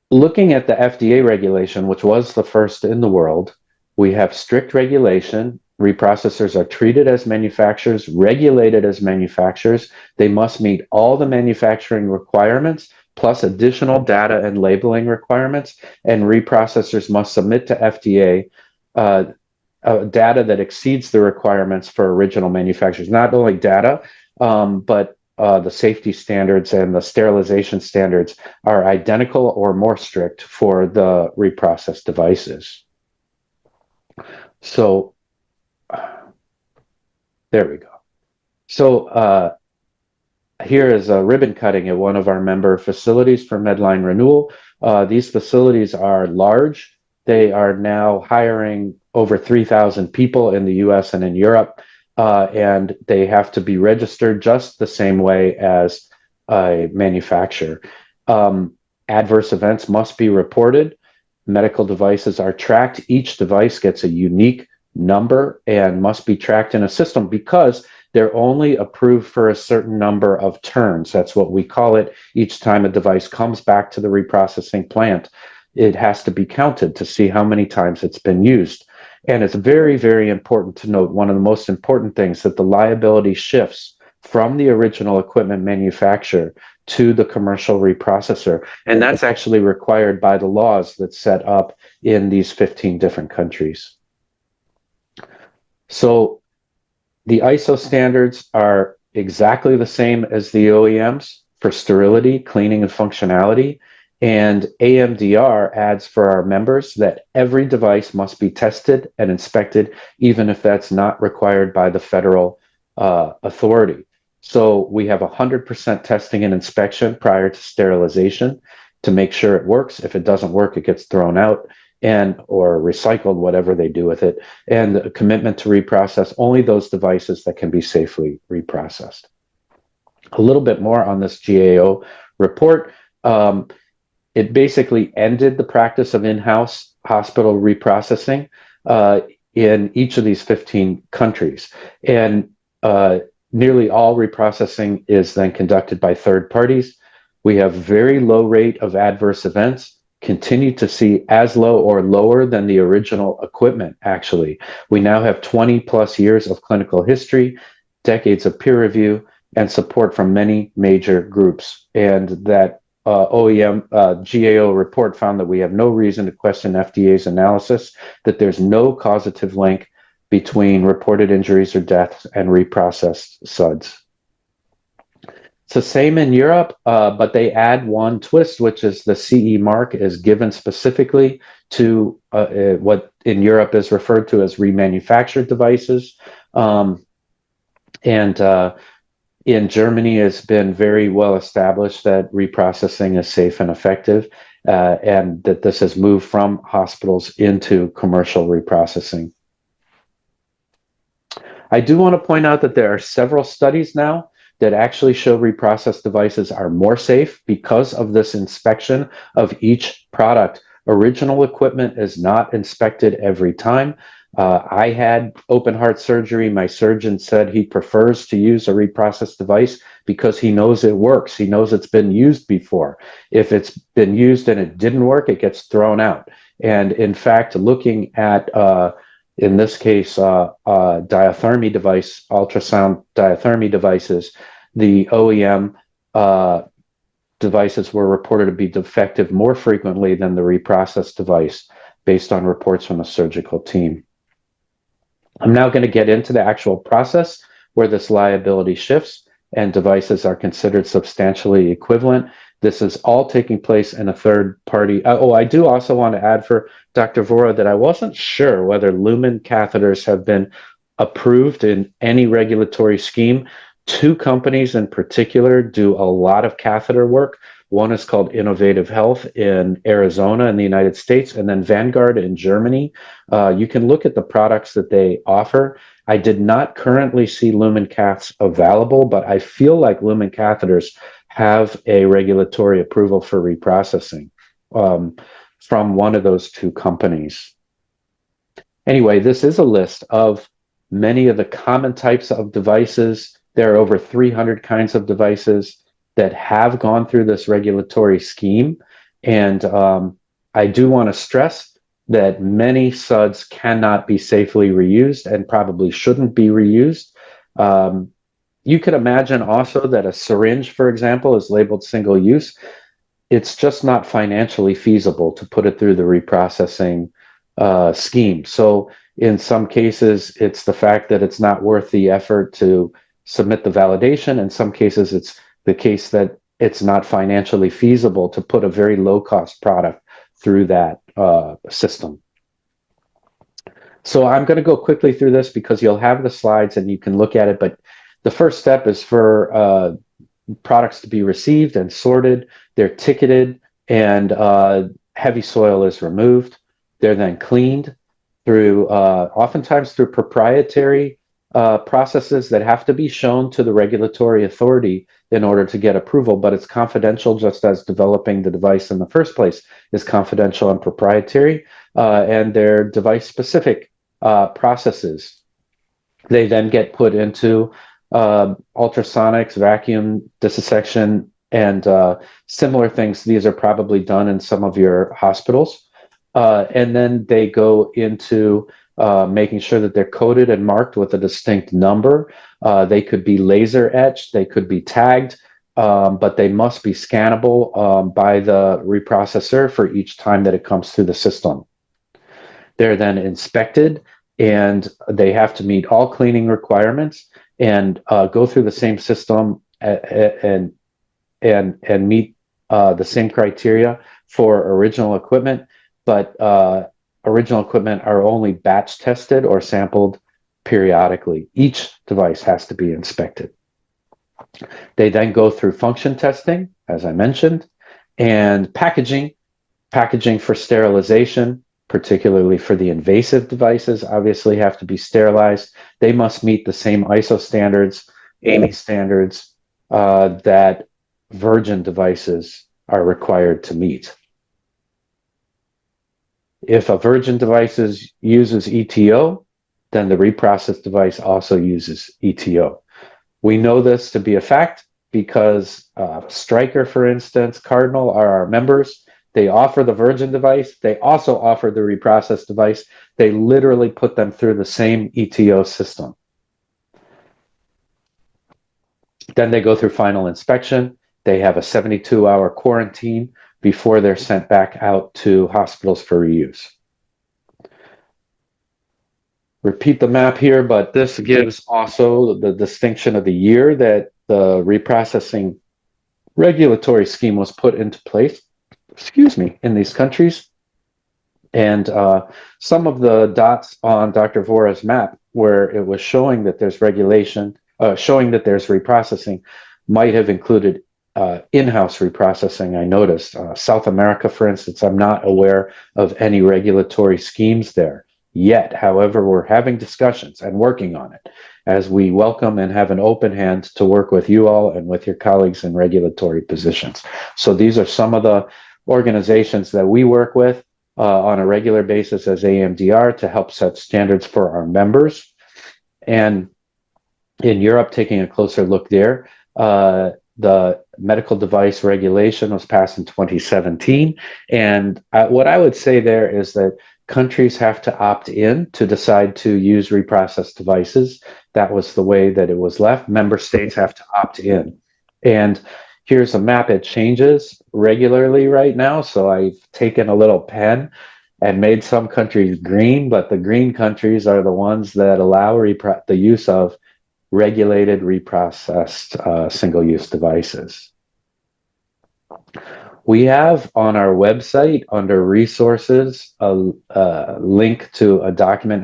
Speaker 3: looking at the FDA regulation, which was the first in the world, we have strict regulation. Reprocessors are treated as manufacturers, regulated as manufacturers. They must meet all the manufacturing requirements, plus additional data and labeling requirements. And reprocessors must submit to FDA data that exceeds the requirements for original manufacturers. Not only data, but the safety standards and the sterilization standards are identical or more strict for the reprocessed devices. So there we go. So here is a ribbon cutting at one of our member facilities for Medline Renewal. These facilities are large. They are now hiring over 3,000 people in the US and in Europe, and they have to be registered just the same way as a manufacturer. Adverse events must be reported. Medical devices are tracked. Each device gets a unique number and must be tracked in a system because they're only approved for a certain number of turns. That's what we call it. Each time a device comes back to the reprocessing plant, it has to be counted to see how many times it's been used. And it's very, very important to note, one of the most important things, that the liability shifts from the original equipment manufacturer to the commercial reprocessor. And that's actually required by the laws that's set up in these 15 different countries. So The ISO standards are exactly the same as the OEMs for sterility, cleaning, and functionality. And AMDR adds for our members that every device must be tested and inspected, even if that's not required by the federal authority. So we have 100% testing and inspection prior to sterilization to make sure it works. If it doesn't work, it gets thrown out and or recycled, whatever they do with it. And a commitment to reprocess only those devices that can be safely reprocessed. A little bit more on this GAO report. It basically ended the practice of in-house hospital reprocessing in each of these 15 countries. And nearly all reprocessing is then conducted by third parties. We have very low rate of adverse events, continue to see as low or lower than the original equipment, actually. We now have 20 plus years of clinical history, decades of peer review, and support from many major groups. And that OEM GAO report found that we have no reason to question FDA's analysis, that there's no causative link between reported injuries or deaths and reprocessed SUDs. It's the same in Europe, but they add one twist, which is the CE mark is given specifically to what in Europe is referred to as remanufactured devices. In Germany, it's been very well established that reprocessing is safe and effective, and that this has moved from hospitals into commercial reprocessing. I do want to point out that there are several studies now that actually show reprocessed devices are more safe because of this inspection of each product. Original equipment is not inspected every time. I had open heart surgery. My surgeon said he prefers to use a reprocessed device because he knows it works. He knows it's been used before. If it's been used and it didn't work, it gets thrown out. And in fact, looking at, in this case, diathermy device, ultrasound diathermy devices, the OEM devices were reported to be defective more frequently than the reprocessed device based on reports from the surgical team. I'm now going to get into the actual process where this liability shifts and devices are considered substantially equivalent. This is all taking place in a third party. I do also want to add for Dr. Vora that I wasn't sure whether lumen catheters have been approved in any regulatory scheme. Two companies in particular do a lot of catheter work. One is called Innovative Health in Arizona in the United States, and then Vanguard in Germany. You can look at the products that they offer. I did not currently see lumen caths available, but I feel like lumen catheters have a regulatory approval for reprocessing from one of those two companies. Anyway, this is a list of many of the common types of devices. There are over 300 kinds of devices that have gone through this regulatory scheme. And I do want to stress that many SUDs cannot be safely reused and probably shouldn't be reused. You could imagine also that a syringe, for example, is labeled single use. It's just not financially feasible to put it through the reprocessing scheme. So in some cases, it's the fact that it's not worth the effort to submit the validation. In some cases, it's the case that it's not financially feasible to put a very low-cost product through that system. So I'm going to go quickly through this because you'll have the slides and you can look at it. But the first step is for products to be received and sorted. They're ticketed and heavy soil is removed. They're then cleaned through, oftentimes through proprietary processes that have to be shown to the regulatory authority in order to get approval, but it's confidential, just as developing the device in the first place is confidential and proprietary, and they're device-specific processes. They then get put into ultrasonics, vacuum dissection, and similar things. These are probably done in some of your hospitals. And then they go into making sure that they're coded and marked with a distinct number. They could be laser etched, they could be tagged, but they must be scannable by the reprocessor for each time that it comes through the system. They're then inspected and they have to meet all cleaning requirements and go through the same system and meet the same criteria for original equipment, but original equipment are only batch tested or sampled periodically. Each device has to be inspected. They then go through function testing, as I mentioned, and packaging for sterilization, particularly for the invasive devices, obviously have to be sterilized. They must meet the same ISO standards, AMI standards that virgin devices are required to meet. If a virgin device uses ETO, then the reprocessed device also uses ETO. We know this to be a fact because Stryker, for instance, Cardinal are our members. They offer the virgin device. They also offer the reprocessed device. They literally put them through the same ETO system. Then they go through final inspection. They have a 72-hour quarantine before they're sent back out to hospitals for reuse. Repeat the map here, but this gives also the distinction of the year that the reprocessing regulatory scheme was put into place, in these countries. And some of the dots on Dr. Vora's map where it was showing that there's regulation, showing that there's reprocessing, might have included in-house reprocessing, I noticed. South America, for instance, I'm not aware of any regulatory schemes there yet. However, we're having discussions and working on it as we welcome and have an open hand to work with you all and with your colleagues in regulatory positions. So these are some of the organizations that we work with on a regular basis as AMDR to help set standards for our members. And in Europe, taking a closer look there, the medical device regulation was passed in 2017. And what I would say there is that countries have to opt in to decide to use reprocessed devices. That was the way that it was left. Member states have to opt in. And here's a map. It changes regularly right now. So I've taken a little pen and made some countries green, but the green countries are the ones that allow the use of regulated reprocessed single-use devices. We have on our website under resources a link to a document.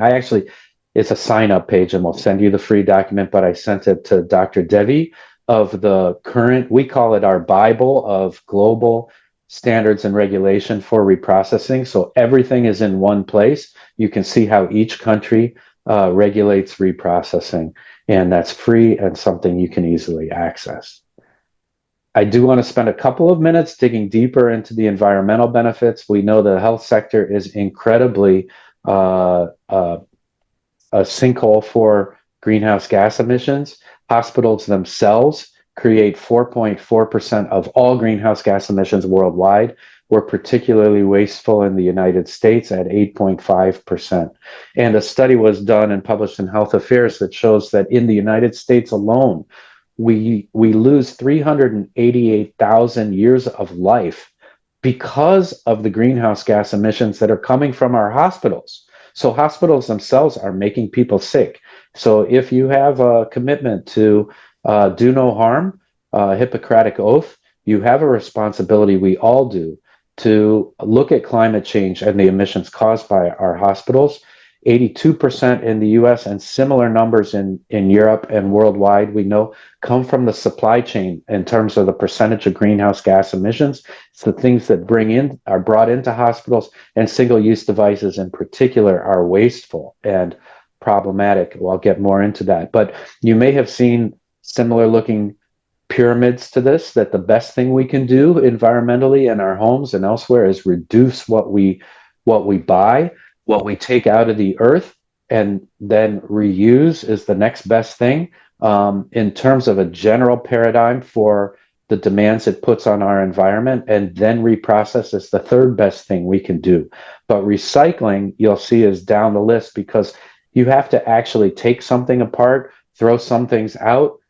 Speaker 3: It's a sign-up page and we'll send you the free document, but I sent it to Dr. Devi of the current, we call it our Bible of global standards and regulation for reprocessing. So everything is in one place. You can see how each country regulates reprocessing, and that's free and something you can easily access. I do want to spend a couple of minutes digging deeper into the environmental benefits. We know the health sector is incredibly a sinkhole for greenhouse gas emissions. Hospitals themselves create 4.4% of all greenhouse gas emissions worldwide. We're particularly wasteful in the United States at 8.5%. And a study was done and published in Health Affairs that shows that in the United States alone, we lose 388,000 years of life because of the greenhouse gas emissions that are coming from our hospitals. So hospitals themselves are making people sick. So if you have a commitment to do no harm, Hippocratic oath, you have a responsibility, we all do, to look at climate change and the emissions caused by our hospitals. 82% in the US and similar numbers in Europe and worldwide, we know, come from the supply chain in terms of the percentage of greenhouse gas emissions. It's the things that are brought into hospitals, and single-use devices in particular are wasteful and problematic. I'll get more into that. But you may have seen similar looking pyramids to this, that the best thing we can do environmentally in our homes and elsewhere is reduce what we buy, what we take out of the earth, and then reuse is the next best thing. In terms of a general paradigm for the demands it puts on our environment, and then reprocess is the third best thing we can do. But recycling, you'll see, is down the list because you have to actually take something apart, throw some things out,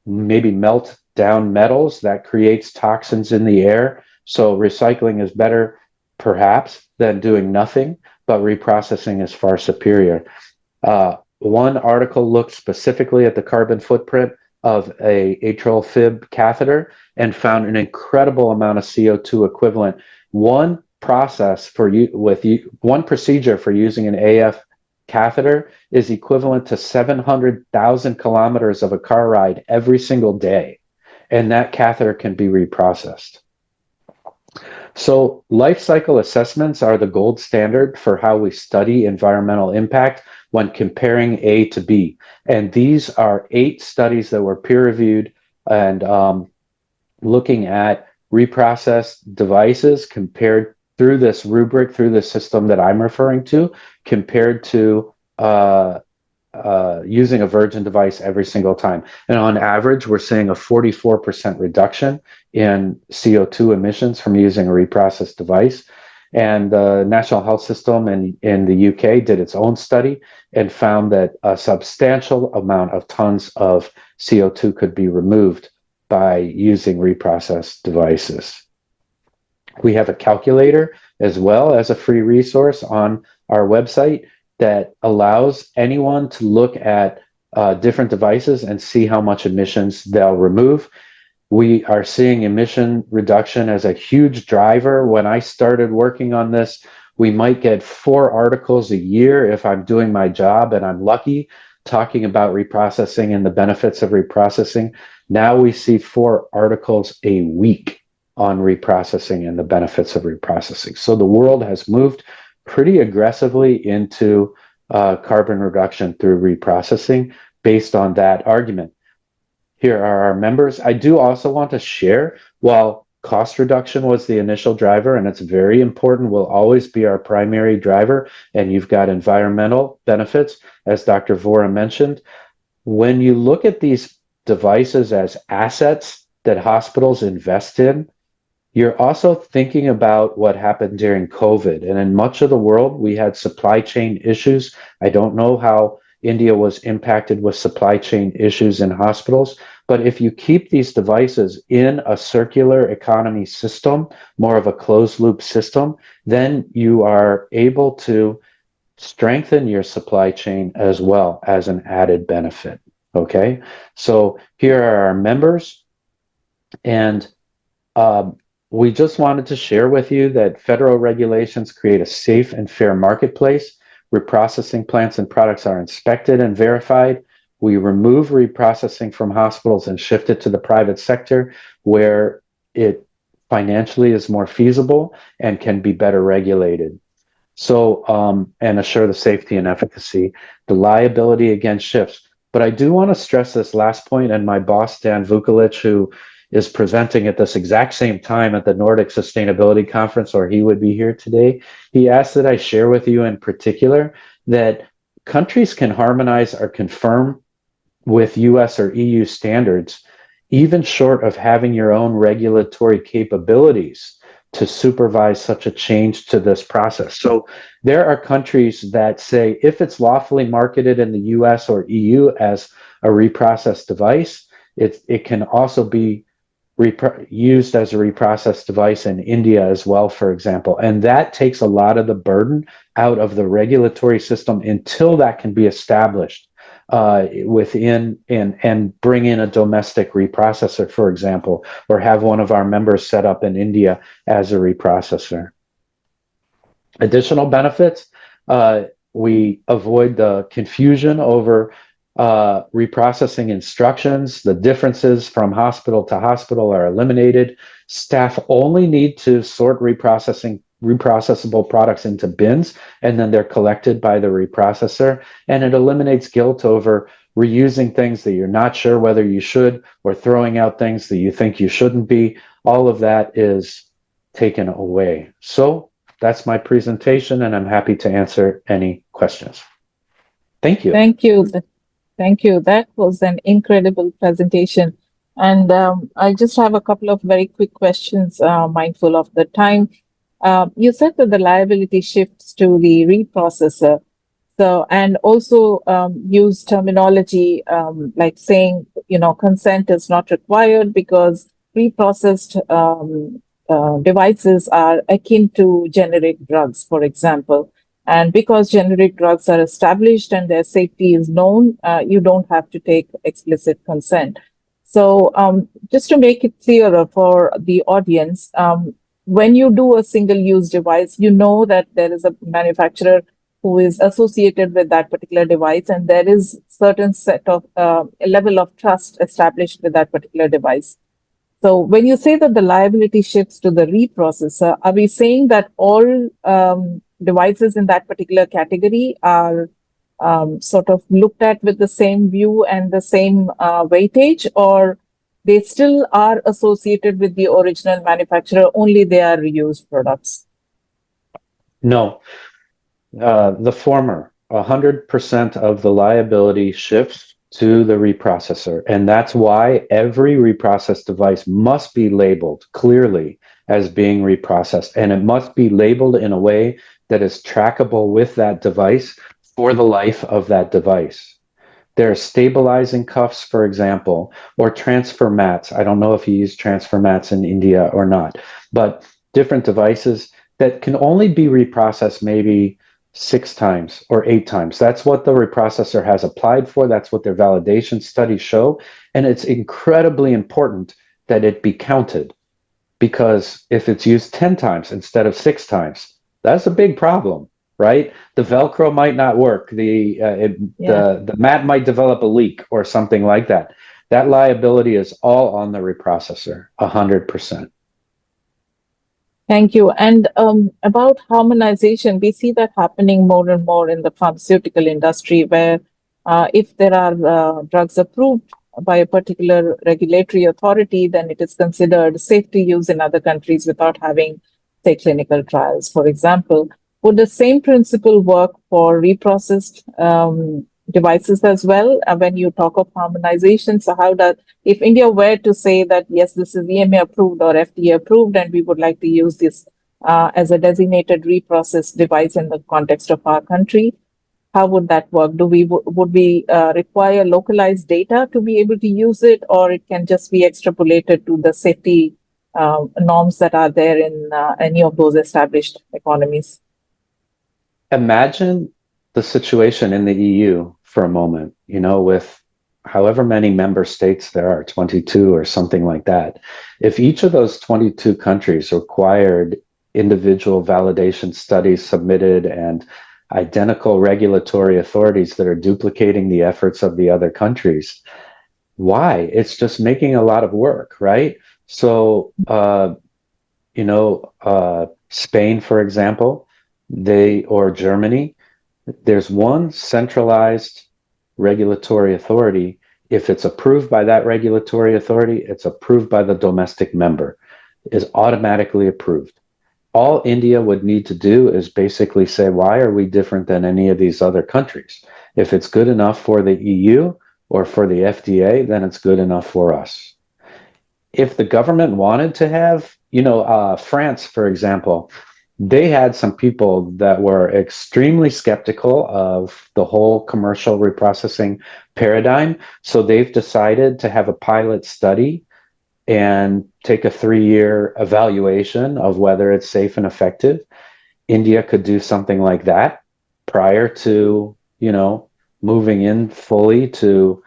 Speaker 3: maybe melt down metals that creates toxins in the air. So recycling is better perhaps than doing nothing, but reprocessing is far superior. One article looked specifically at the carbon footprint of a atrial fib catheter and found an incredible amount of CO2 equivalent. One procedure for using an AF catheter is equivalent to 700,000 kilometers of a car ride every single day, and that catheter can be reprocessed. So life cycle assessments are the gold standard for how we study environmental impact when comparing A to B. And these are 8 studies that were peer-reviewed and looking at reprocessed devices compared through this rubric, through the system that I'm referring to, compared to using a virgin device every single time. And on average, we're seeing a 44% reduction in CO2 emissions from using a reprocessed device. And the National Health System in the UK did its own study and found that a substantial amount of tons of CO2 could be removed by using reprocessed devices. We have a calculator as well as a free resource on our website that allows anyone to look at different devices and see how much emissions they'll remove. We are seeing emission reduction as a huge driver. When I started working on this, we might get 4 articles a year if I'm doing my job and I'm lucky, talking about reprocessing and the benefits of reprocessing. Now we see 4 articles a week on reprocessing and the benefits of reprocessing. So the world has moved pretty aggressively into carbon reduction through reprocessing based on that argument. Here are our members. I do also want to share, while cost reduction was the initial driver, and it's very important, will always be our primary driver, and you've got environmental benefits, as Dr. Vora mentioned. When you look at these devices as assets that hospitals invest in, you're also thinking about what happened during COVID. And in much of the world, we had supply chain issues. I don't know how India was impacted with supply chain issues in hospitals. But if you keep these devices in a circular economy system, more of a closed loop system, then you are able to strengthen your supply chain as well as an added benefit. Okay, so here are our members. And we just wanted to share with you that federal regulations create a safe and fair marketplace. Reprocessing plants and products are inspected and verified. We remove reprocessing from hospitals and shift it to the private sector where it financially is more feasible and can be better regulated. So, and assure the safety and efficacy. The liability again shifts. But I do want to stress this last point, and my boss, Dan Vukolich, who is presenting at this exact same time at the Nordic Sustainability Conference, or he would be here today. He asked that I share with you in particular that countries can harmonize or confirm with US or EU standards, even short of having your own regulatory capabilities to supervise such a change to this process. So there are countries that say if it's lawfully marketed in the US or EU as a reprocessed device, it can also be used as a reprocessed device in India as well, for example. And that takes a lot of the burden out of the regulatory system until that can be established within and bring in a domestic reprocessor, for example, or have one of our members set up in India as a reprocessor. Additional benefits, we avoid the confusion over reprocessing instructions. The differences from hospital to hospital are eliminated. Staff only need to sort reprocessable products into bins, and then they're collected by the reprocessor. And it eliminates guilt over reusing things that you're not sure whether you should, or throwing out things that you think you shouldn't be. All of that is taken away. So that's my presentation, and I'm happy to answer any questions. Thank you.
Speaker 2: Thank you. Thank you. That was an incredible presentation. And I just have a couple of very quick questions, mindful of the time. You said that the liability shifts to the reprocessor. So, and also use terminology like saying, consent is not required because reprocessed devices are akin to generic drugs, for example. And because generic drugs are established and their safety is known, you don't have to take explicit consent. So, just to make it clearer for the audience, when you do a single-use device, you know that there is a manufacturer who is associated with that particular device, and there is certain set of a level of trust established with that particular device. So when you say that the liability shifts to the reprocessor, are we saying that all devices in that particular category are sort of looked at with the same view and the same weightage, or they still are associated with the original manufacturer, only they are reused products?
Speaker 3: No, the former. 100% of the liability shifts to the reprocessor. And that's why every reprocessed device must be labeled clearly as being reprocessed. And it must be labeled in a way that is trackable with that device for the life of that device. There are stabilizing cuffs, for example, or transfer mats. I don't know if you use transfer mats in India or not, but different devices that can only be reprocessed maybe 6 times or 8 times. That's what the reprocessor has applied for. That's what their validation studies show. And it's incredibly important that it be counted, because if it's used 10 times instead of 6 times, that's a big problem, right? The Velcro might not work. The mat might develop a leak or something like that. That liability is all on the reprocessor, 100%.
Speaker 2: Thank you. And about harmonization, we see that happening more and more in the pharmaceutical industry, where if there are drugs approved by a particular regulatory authority, then it is considered safe to use in other countries without having, say, clinical trials, for example. Would the same principle work for reprocessed devices as well when you talk of harmonization? So how does, if India were to say that, yes, this is EMA approved or FDA approved, and we would like to use this as a designated reprocessed device in the context of our country, how would that work? Would we require localized data to be able to use it, or it can just be extrapolated to the safety norms that are there in any of those established economies?
Speaker 3: Imagine the situation in the EU for a moment, with however many member states there are, 22 or something like that. If each of those 22 countries required individual validation studies submitted and identical regulatory authorities that are duplicating the efforts of the other countries, why? It's just making a lot of work, right? So, Spain, for example, or Germany, there's one centralized regulatory authority. If it's approved by that regulatory authority, it's approved by the domestic member, is automatically approved. All India would need to do is basically say, why are we different than any of these other countries? If it's good enough for the EU or for the FDA, then it's good enough for us. If the government wanted to have, France, for example, they had some people that were extremely skeptical of the whole commercial reprocessing paradigm. So they've decided to have a pilot study and take a 3-year evaluation of whether it's safe and effective. India could do something like that prior to, moving in fully to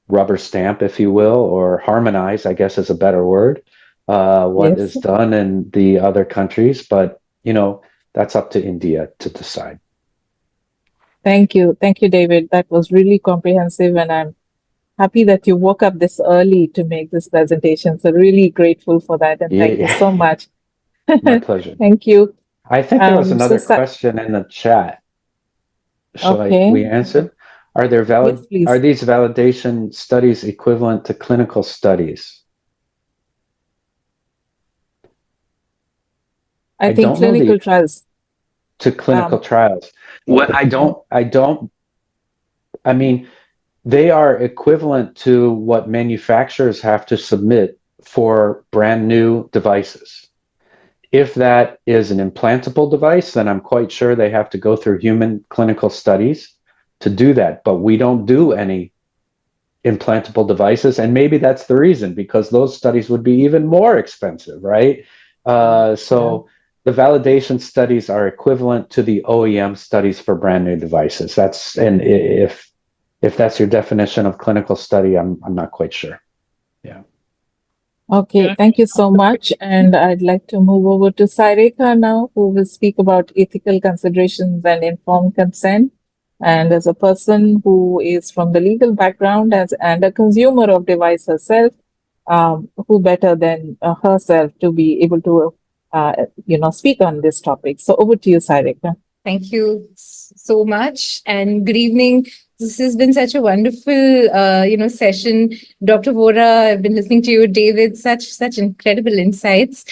Speaker 3: rubber stamp, if you will, or harmonize, I guess is a better word, what is done in the other countries. But, that's up to India to decide.
Speaker 2: Thank you. Thank you, David. That was really comprehensive, and I'm happy that you woke up this early to make this presentation. So really grateful for that, and thank you so much.
Speaker 3: My pleasure.
Speaker 2: Thank you.
Speaker 3: I think there was another question in the chat. We answer? Are these validation studies equivalent to clinical studies?
Speaker 2: I think clinical trials.
Speaker 3: To clinical trials. What they are equivalent to what manufacturers have to submit for brand new devices. If that is an implantable device, then I'm quite sure they have to go through human clinical studies to do that. But we don't do any implantable devices. And maybe that's the reason, because those studies would be even more expensive, right? The validation studies are equivalent to the OEM studies for brand new devices. And if that's your definition of clinical study, I'm not quite sure. Yeah.
Speaker 2: Okay, thank you so much. And I'd like to move over to Saireka now, who will speak about ethical considerations and informed consent. And as a person who is from the legal background and a consumer of device herself, who better than herself to be able to, speak on this topic. So over to you, Saireka.
Speaker 5: Thank you so much, and good evening. This has been such a wonderful, session. Dr. Vora, I've been listening to you, David. Such incredible insights.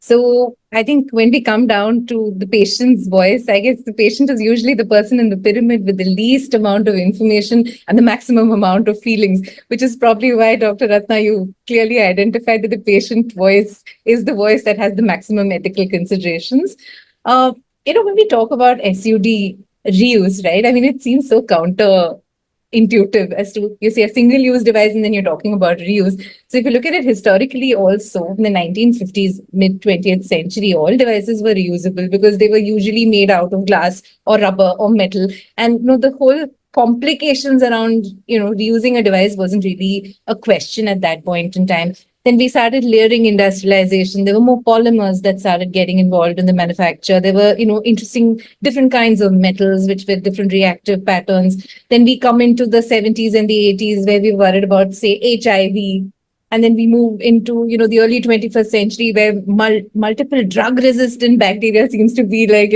Speaker 5: So I think when we come down to the patient's voice, I guess the patient is usually the person in the pyramid with the least amount of information and the maximum amount of feelings, which is probably why, Dr. Ratna, you clearly identified that the patient voice is the voice that has the maximum ethical considerations. When we talk about SUD reuse, right? I mean, it seems so counterintuitive as to you say a single-use device and then you're talking about reuse. So if you look at it historically also, in the 1950s, mid-20th century, all devices were reusable because they were usually made out of glass or rubber or metal. And the whole complications around, reusing a device wasn't really a question at that point in time. Then we started layering industrialization. There were more polymers that started getting involved in the manufacture. There were, interesting different kinds of metals which were different reactive patterns. Then we come into the 70s and the 80s where we worried about, say, HIV. And then we move into, the early 21st century where multiple drug-resistant bacteria seems to be like,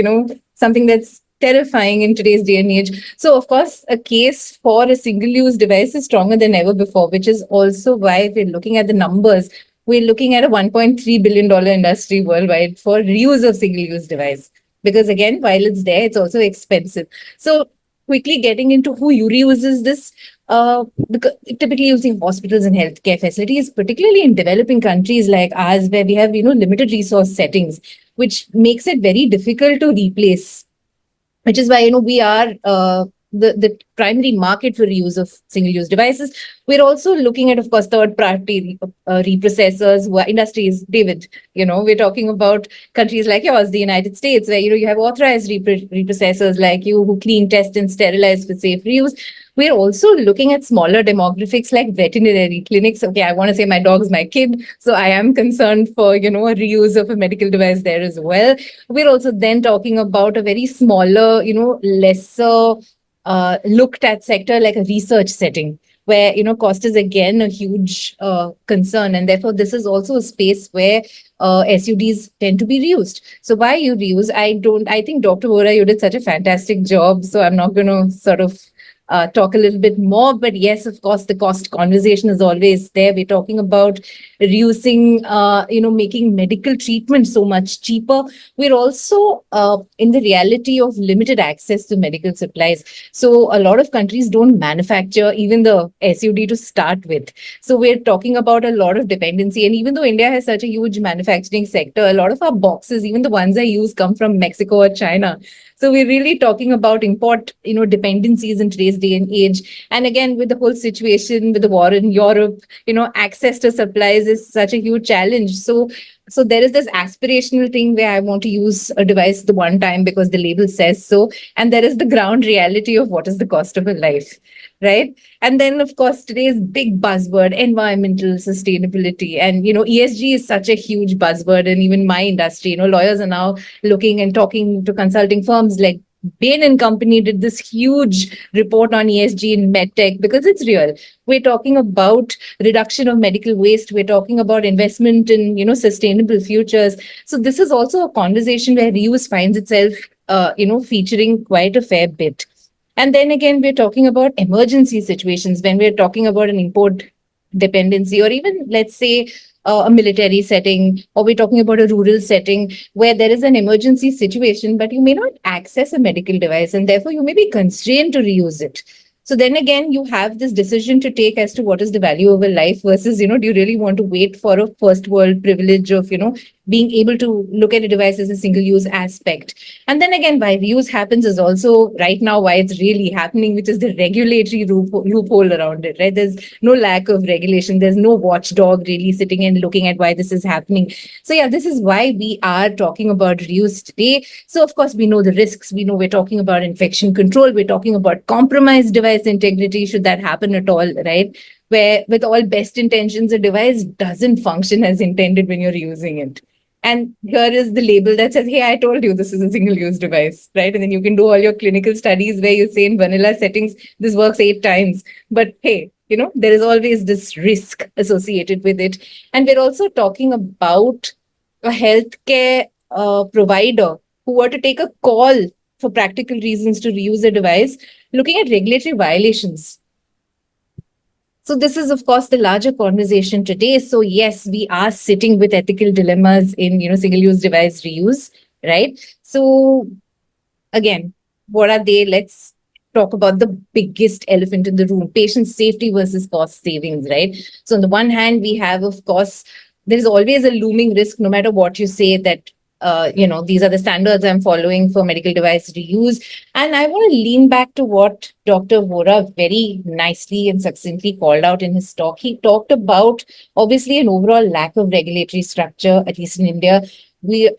Speaker 5: something that's terrifying in today's day and age. So, of course, a case for a single-use device is stronger than ever before, which is also why if we're looking at the numbers, we're looking at a $1.3 billion industry worldwide for reuse of single-use device. Because again, while it's there, it's also expensive. So quickly getting into who reuses this, because typically using hospitals and healthcare facilities, particularly in developing countries like ours, where we have, limited resource settings, which makes it very difficult to replace, which is why, we are the primary market for reuse of single-use devices. We're also looking at, of course, third-party reprocessors who are industries. David, we're talking about countries like yours, the United States, where, you have authorized reprocessors like you who clean, test, and sterilize for safe reuse. We're also looking at smaller demographics like veterinary clinics. Okay, I want to say my dog's my kid, so I am concerned for, a reuse of a medical device there as well. We're also then talking about a very smaller, lesser looked at sector like a research setting where, cost is again a huge concern. And therefore, this is also a space where SUDs tend to be reused. So why you reuse? I think Dr. Vora, you did such a fantastic job. So I'm not going to sort of talk a little bit more. But yes, of course, the cost conversation is always there. We're talking about reducing, making medical treatment so much cheaper. We're also in the reality of limited access to medical supplies. So a lot of countries don't manufacture even the SUD to start with. So we're talking about a lot of dependency. And even though India has such a huge manufacturing sector, a lot of our boxes, even the ones I use, come from Mexico or China. So we're really talking about import, dependencies in today's day and age. And again, with the whole situation with the war in Europe, access to supplies is such a huge challenge. So there is this aspirational thing where I want to use a device the one time because the label says so. And there is the ground reality of what is the cost of a life, right? And then, of course, today's big buzzword, environmental sustainability. And, ESG is such a huge buzzword. And even my industry, lawyers are now looking and talking to consulting firms like Bain and Company did this huge report on ESG in medtech because it's real. We're talking about reduction of medical waste. We're talking about investment in, sustainable futures. So this is also a conversation where reuse finds itself, featuring quite a fair bit. And then again, we're talking about emergency situations when we're talking about an import dependency, or even, let's say, a military setting, or we're talking about a rural setting where there is an emergency situation, but you may not access a medical device and therefore you may be constrained to reuse it. So then again, you have this decision to take as to what is the value of a life versus, do you really want to wait for a first world privilege of, being able to look at a device as a single use aspect. And then again, why reuse happens is also right now why it's really happening, which is the regulatory loophole around it, right? There's no lack of regulation. There's no watchdog really sitting and looking at why this is happening. So yeah, this is why we are talking about reuse today. So of course, we know the risks. We know we're talking about infection control. We're talking about compromised device integrity, should that happen at all, right? Where with all best intentions, a device doesn't function as intended when you're using it. And here is the label that says, hey, I told you this is a single-use device, right? And then you can do all your clinical studies where you say in vanilla settings, this works 8 times. But hey, there is always this risk associated with it. And we're also talking about a healthcare provider who were to take a call for practical reasons to reuse a device, looking at regulatory violations. So this is, of course, the larger conversation today. So yes, we are sitting with ethical dilemmas in, single-use device reuse, right? So again, what are they? Let's talk about the biggest elephant in the room: patient safety versus cost savings, right? So on the one hand, we have, of course, there is always a looming risk, no matter what you say, that these are the standards I'm following for medical device reuse. And I want to lean back to what Dr. Vora very nicely and succinctly called out in his talk. He talked about obviously an overall lack of regulatory structure, at least in India.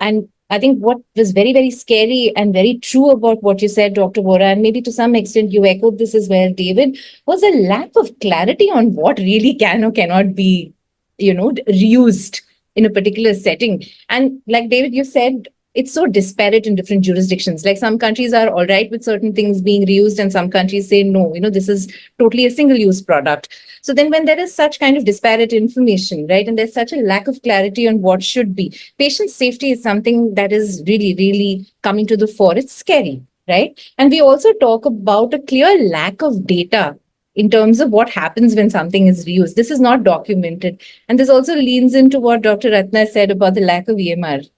Speaker 5: And I think what was very, very scary and very true about what you said, Dr. Vora, and maybe to some extent you echoed this as well, David, was a lack of clarity on what really can or cannot be, reused in a particular setting. And like David, you said, it's so disparate in different jurisdictions. Like some countries are all right with certain things being reused, and some countries say, no, this is totally a single-use product. So then when there is such kind of disparate information, right, and there's such a lack of clarity on what should be, patient safety is something that is really, really coming to the fore. It's scary, right? And we also talk about a clear lack of data in terms of what happens when something is reused. This is not documented. And this also leans into what Dr. Ratna said about the lack of EMR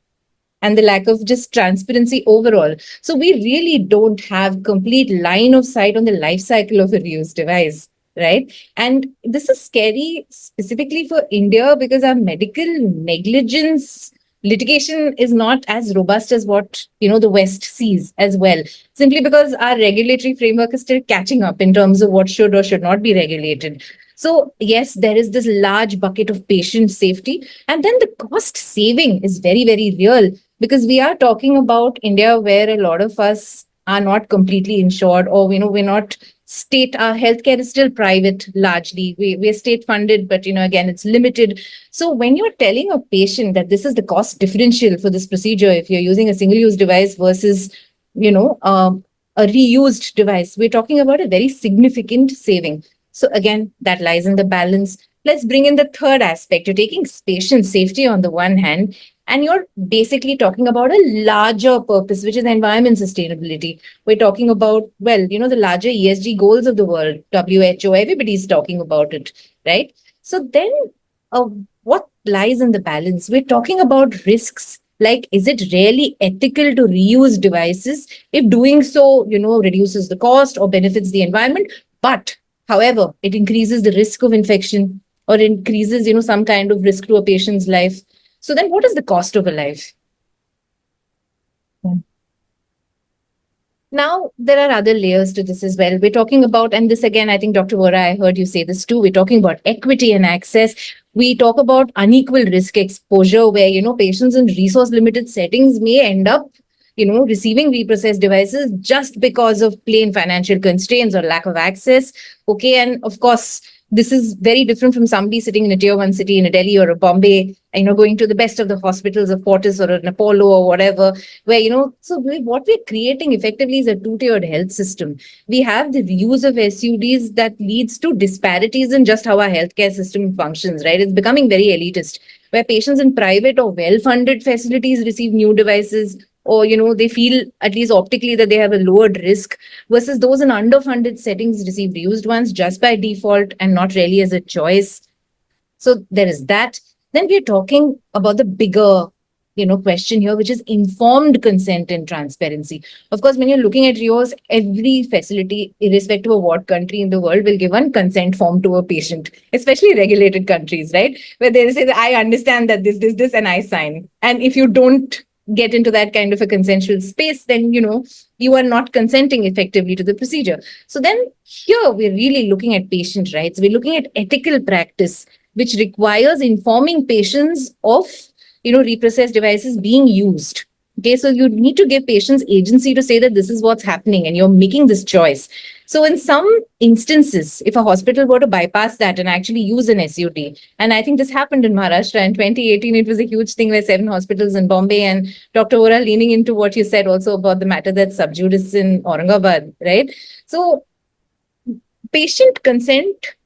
Speaker 5: and the lack of just transparency overall. So we really don't have complete line of sight on the life cycle of a reused device, right? And this is scary specifically for India because our medical negligence litigation is not as robust as what the West sees as well, simply because our regulatory framework is still catching up in terms of what should or should not be regulated. So yes, there is this large bucket of patient safety, and then the cost saving is very, very real, because we are talking about India where a lot of us are not completely insured, or we're not state. Our healthcare is still private largely. We're state funded, but again, it's limited. So when you're telling a patient that this is the cost differential for this procedure, if you're using a single-use device versus a reused device, we're talking about a very significant saving. So again, that lies in the balance. Let's bring in the third aspect. You're taking patient safety on the one hand, and you're basically talking about a larger purpose, which is environment sustainability. We're talking about, the larger ESG goals of the world, WHO, everybody's talking about it, right? So then what lies in the balance? We're talking about risks. Like, is it really ethical to reuse devices if doing so, reduces the cost or benefits the environment? But however, it increases the risk of infection or increases, some kind of risk to a patient's life. So then what is the cost of a life?
Speaker 2: Yeah.
Speaker 5: Now, there are other layers to this as well. We're talking about, and this again, I think Dr. Vora, I heard you say this too, we're talking about equity and access. We talk about unequal risk exposure where, patients in resource limited settings may end up, receiving reprocessed devices just because of plain financial constraints or lack of access. Okay. And of course, this is very different from somebody sitting in a tier 1 city in a Delhi or a Bombay, going to the best of the hospitals of Fortis or an Apollo or whatever, where, so what we're creating effectively is a two-tiered health system. We have the use of SUDs that leads to disparities in just how our healthcare system functions, right? It's becoming very elitist, where patients in private or well-funded facilities receive new devices, or, they feel at least optically that they have a lowered risk, versus those in underfunded settings receive reused ones just by default and not really as a choice. So there is that. Then we're talking about the bigger, question here, which is informed consent and transparency. Of course, when you're looking at RIOs, every facility, irrespective of what country in the world, will give one consent form to a patient, especially regulated countries, right? Where they say that I understand that this, and I sign. And if you don't get into that kind of a consensual space, then, you are not consenting effectively to the procedure. So then here we're really looking at patient rights. We're looking at ethical practice, which requires informing patients of, reprocessed devices being used. Okay, so you need to give patients agency to say that this is what's happening and you're making this choice. So in some instances, if a hospital were to bypass that and actually use an SUD, and I think this happened in Maharashtra in 2018, it was a huge thing where 7 hospitals in Bombay, and Dr. Vora, leaning into what you said also about the matter that's sub judice in Aurangabad, right? So patient consent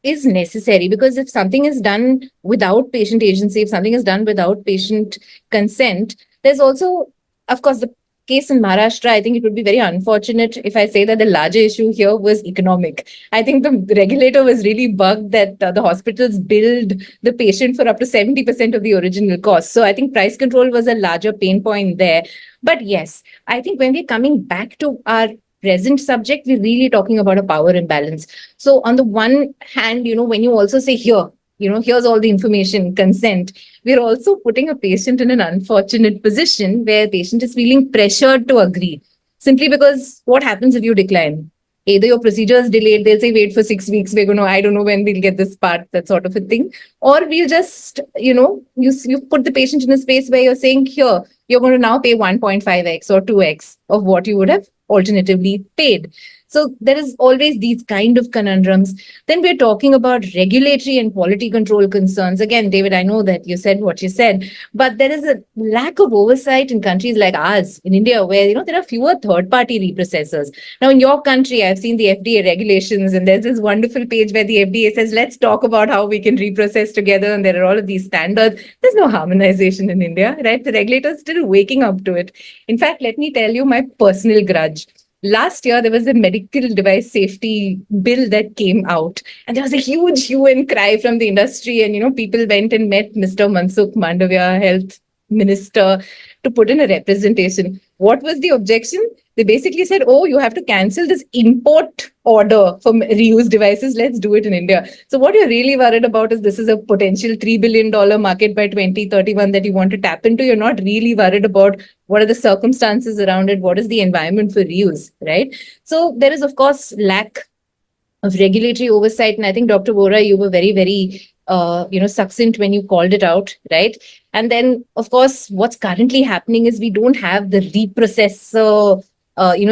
Speaker 5: is necessary, because if something is done without patient agency, if something is done without patient consent, there's also, of course, the case in Maharashtra. I think it would be very unfortunate if I say that the larger issue here was economic. I think the regulator was really bugged that the hospitals billed the patient for up to 70% of the original cost. So I think price control was a larger pain point there. But yes, I think when we're coming back to our present subject, we're really talking about a power imbalance. So on the one hand, when you also say here, here's all the information, consent, we're also putting a patient in an unfortunate position where patient is feeling pressured to agree, simply because what happens if you decline? Either your procedure is delayed, they'll say, wait for 6 weeks, we're going to, I don't know when we'll get this part, that sort of a thing. Or we'll just, you put the patient in a space where you're saying, here, you're going to now pay 1.5x or 2x of what you would have alternatively paid. So there is always these kind of conundrums. Then we're talking about regulatory and quality control concerns. Again, David, I know that you said what you said, but there is a lack of oversight in countries like ours, in India, where, there are fewer third-party reprocessors. Now, in your country, I've seen the FDA regulations, and there's this wonderful page where the FDA says, let's talk about how we can reprocess together. And there are all of these standards. There's no harmonization in India, right? The regulator's still waking up to it. In fact, let me tell you my personal grudge. Last year, there was a medical device safety bill that came out, and there was a huge hue and cry from the industry. And, people went and met Mr. Mansukh Mandavia, health minister, to put in a representation. What was the objection? They basically said, oh, you have to cancel this import order for reused devices. Let's do it in India. So what you're really worried about is this is a potential $3 billion market by 2031 that you want to tap into. You're not really worried about what are the circumstances around it, what is the environment for reuse, right? So there is, of course, lack of regulatory oversight. And I think, Dr. Vora, you were very, very succinct when you called it out, right? And then, of course, what's currently happening is we don't have the reprocessor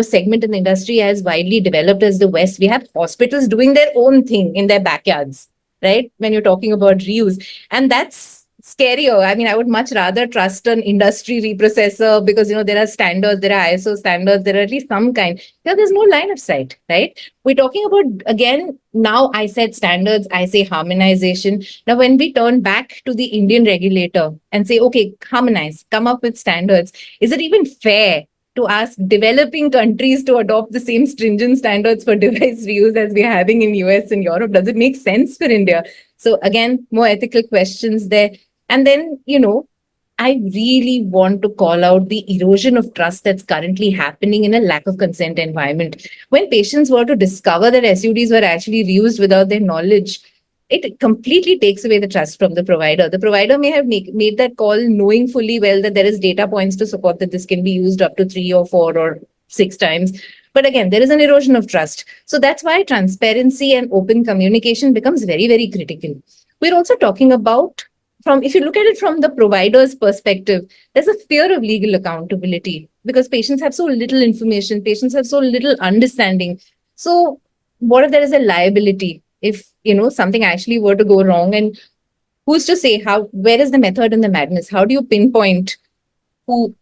Speaker 5: segment in the industry as widely developed as the West. We have hospitals doing their own thing in their backyards, right? When you're talking about reuse. And that's scarier. I mean, I would much rather trust an industry reprocessor because, there are standards, there are ISO standards, there are at least some kind. Here, there's no line of sight, right? We're talking about, again, now I said standards, I say harmonization. Now, when we turn back to the Indian regulator and say, okay, harmonize, come up with standards, is it even fair to ask developing countries to adopt the same stringent standards for device reuse as we're having in US and Europe? Does it make sense for India? So again, more ethical questions there. And then, I really want to call out the erosion of trust that's currently happening in a lack of consent environment. When patients were to discover that SUDs were actually reused without their knowledge, it completely takes away the trust from the provider. The provider may have made that call knowing fully well that there is data points to support that this can be used up to 3 or 4 or 6 times. But again, there is an erosion of trust. So that's why transparency and open communication becomes very, very critical. We're also talking about, if you look at it from the provider's perspective, there's a fear of legal accountability because patients have so little information, patients have so little understanding. So what if there is a liability if, something actually were to go wrong? And who's to say where is the method in the madness? How do you pinpoint who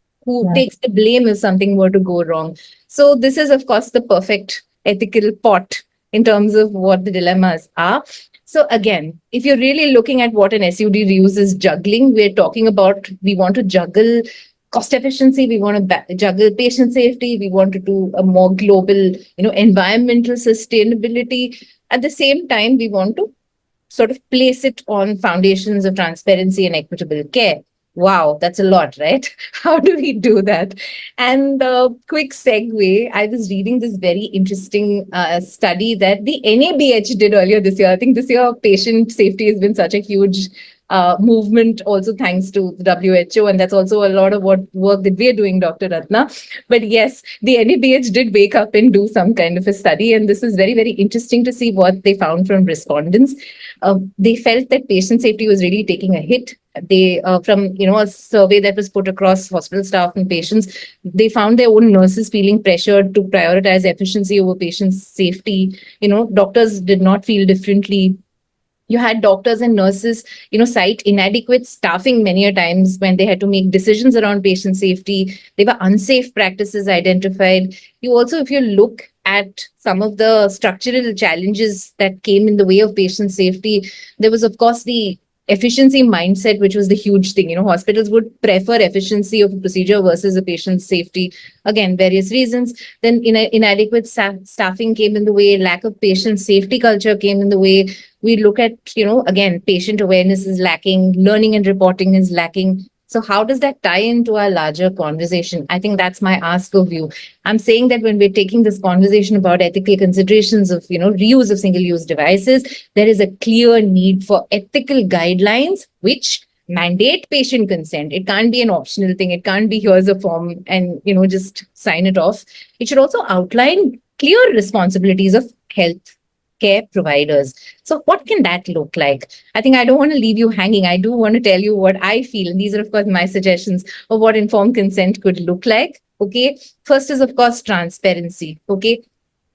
Speaker 5: takes the blame if something were to go wrong? So this is, of course, the perfect ethical pot in terms of what the dilemmas are. So again, if you're really looking at what an SUD reuse is juggling, we're talking about, we want to juggle cost efficiency, we want to juggle patient safety, we want to do a more global, environmental sustainability. At the same time, we want to sort of place it on foundations of transparency and equitable care. Wow, that's a lot, right? How do we do that? And quick segue, I was reading this very interesting study that the NABH did earlier this year. I think this year patient safety has been such a huge movement, also thanks to the WHO. And that's also a lot of what work that we're doing, Dr. Ratna. But yes, the NABH did wake up and do some kind of a study. And this is very, very interesting to see what they found from respondents. They felt that patient safety was really taking a hit. They from a survey that was put across hospital staff and patients, they found their own nurses feeling pressured to prioritize efficiency over patient safety. Doctors did not feel differently. You had doctors and nurses cite inadequate staffing many a times when they had to make decisions around patient safety. There were unsafe practices identified. You also, if you look at some of the structural challenges that came in the way of patient safety, there was of course the efficiency mindset, which was the huge thing. Hospitals would prefer efficiency of a procedure versus a patient's safety. Again, various reasons. Then inadequate staffing came in the way. Lack of patient safety culture came in the way. We look at, again, patient awareness is lacking, learning and reporting is lacking. So how does that tie into our larger conversation? I think that's my ask of you. I'm saying that when we're taking this conversation about ethical considerations of, reuse of single-use devices, there is a clear need for ethical guidelines which mandate patient consent. It can't be an optional thing. It can't be here's a form and, just sign it off. It should also outline clear responsibilities of health care providers. So what can that look like? I think I don't want to leave you hanging. I do want to tell you what I feel. And these are, of course, my suggestions of what informed consent could look like. Okay. First is, of course, transparency. Okay.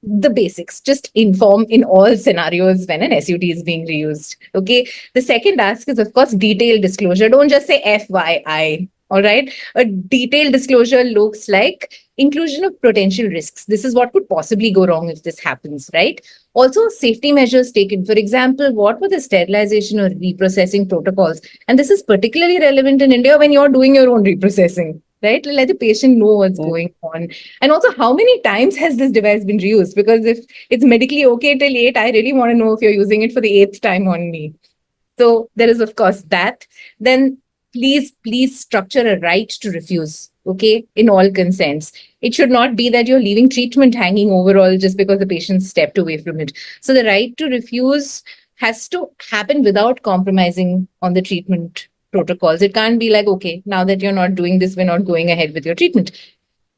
Speaker 5: The basics, just inform in all scenarios when an SUD is being reused. Okay. The second ask is, of course, detailed disclosure. Don't just say FYI. All right. A detailed disclosure looks like inclusion of potential risks. This is what could possibly go wrong if this happens, right? Also, safety measures taken. For example, what were the sterilization or reprocessing protocols? And this is particularly relevant in India when you're doing your own reprocessing, right? Let the patient know what's going on. And also, how many times has this device been reused? Because if it's medically okay till 8, I really want to know if you're using it for the 8th time on me. So there is, of course, that. Then please structure a right to refuse, okay, in all consents. It should not be that you're leaving treatment hanging overall just because the patient stepped away from it. So the right to refuse has to happen without compromising on the treatment protocols. It can't be like, okay, now that you're not doing this, we're not going ahead with your treatment.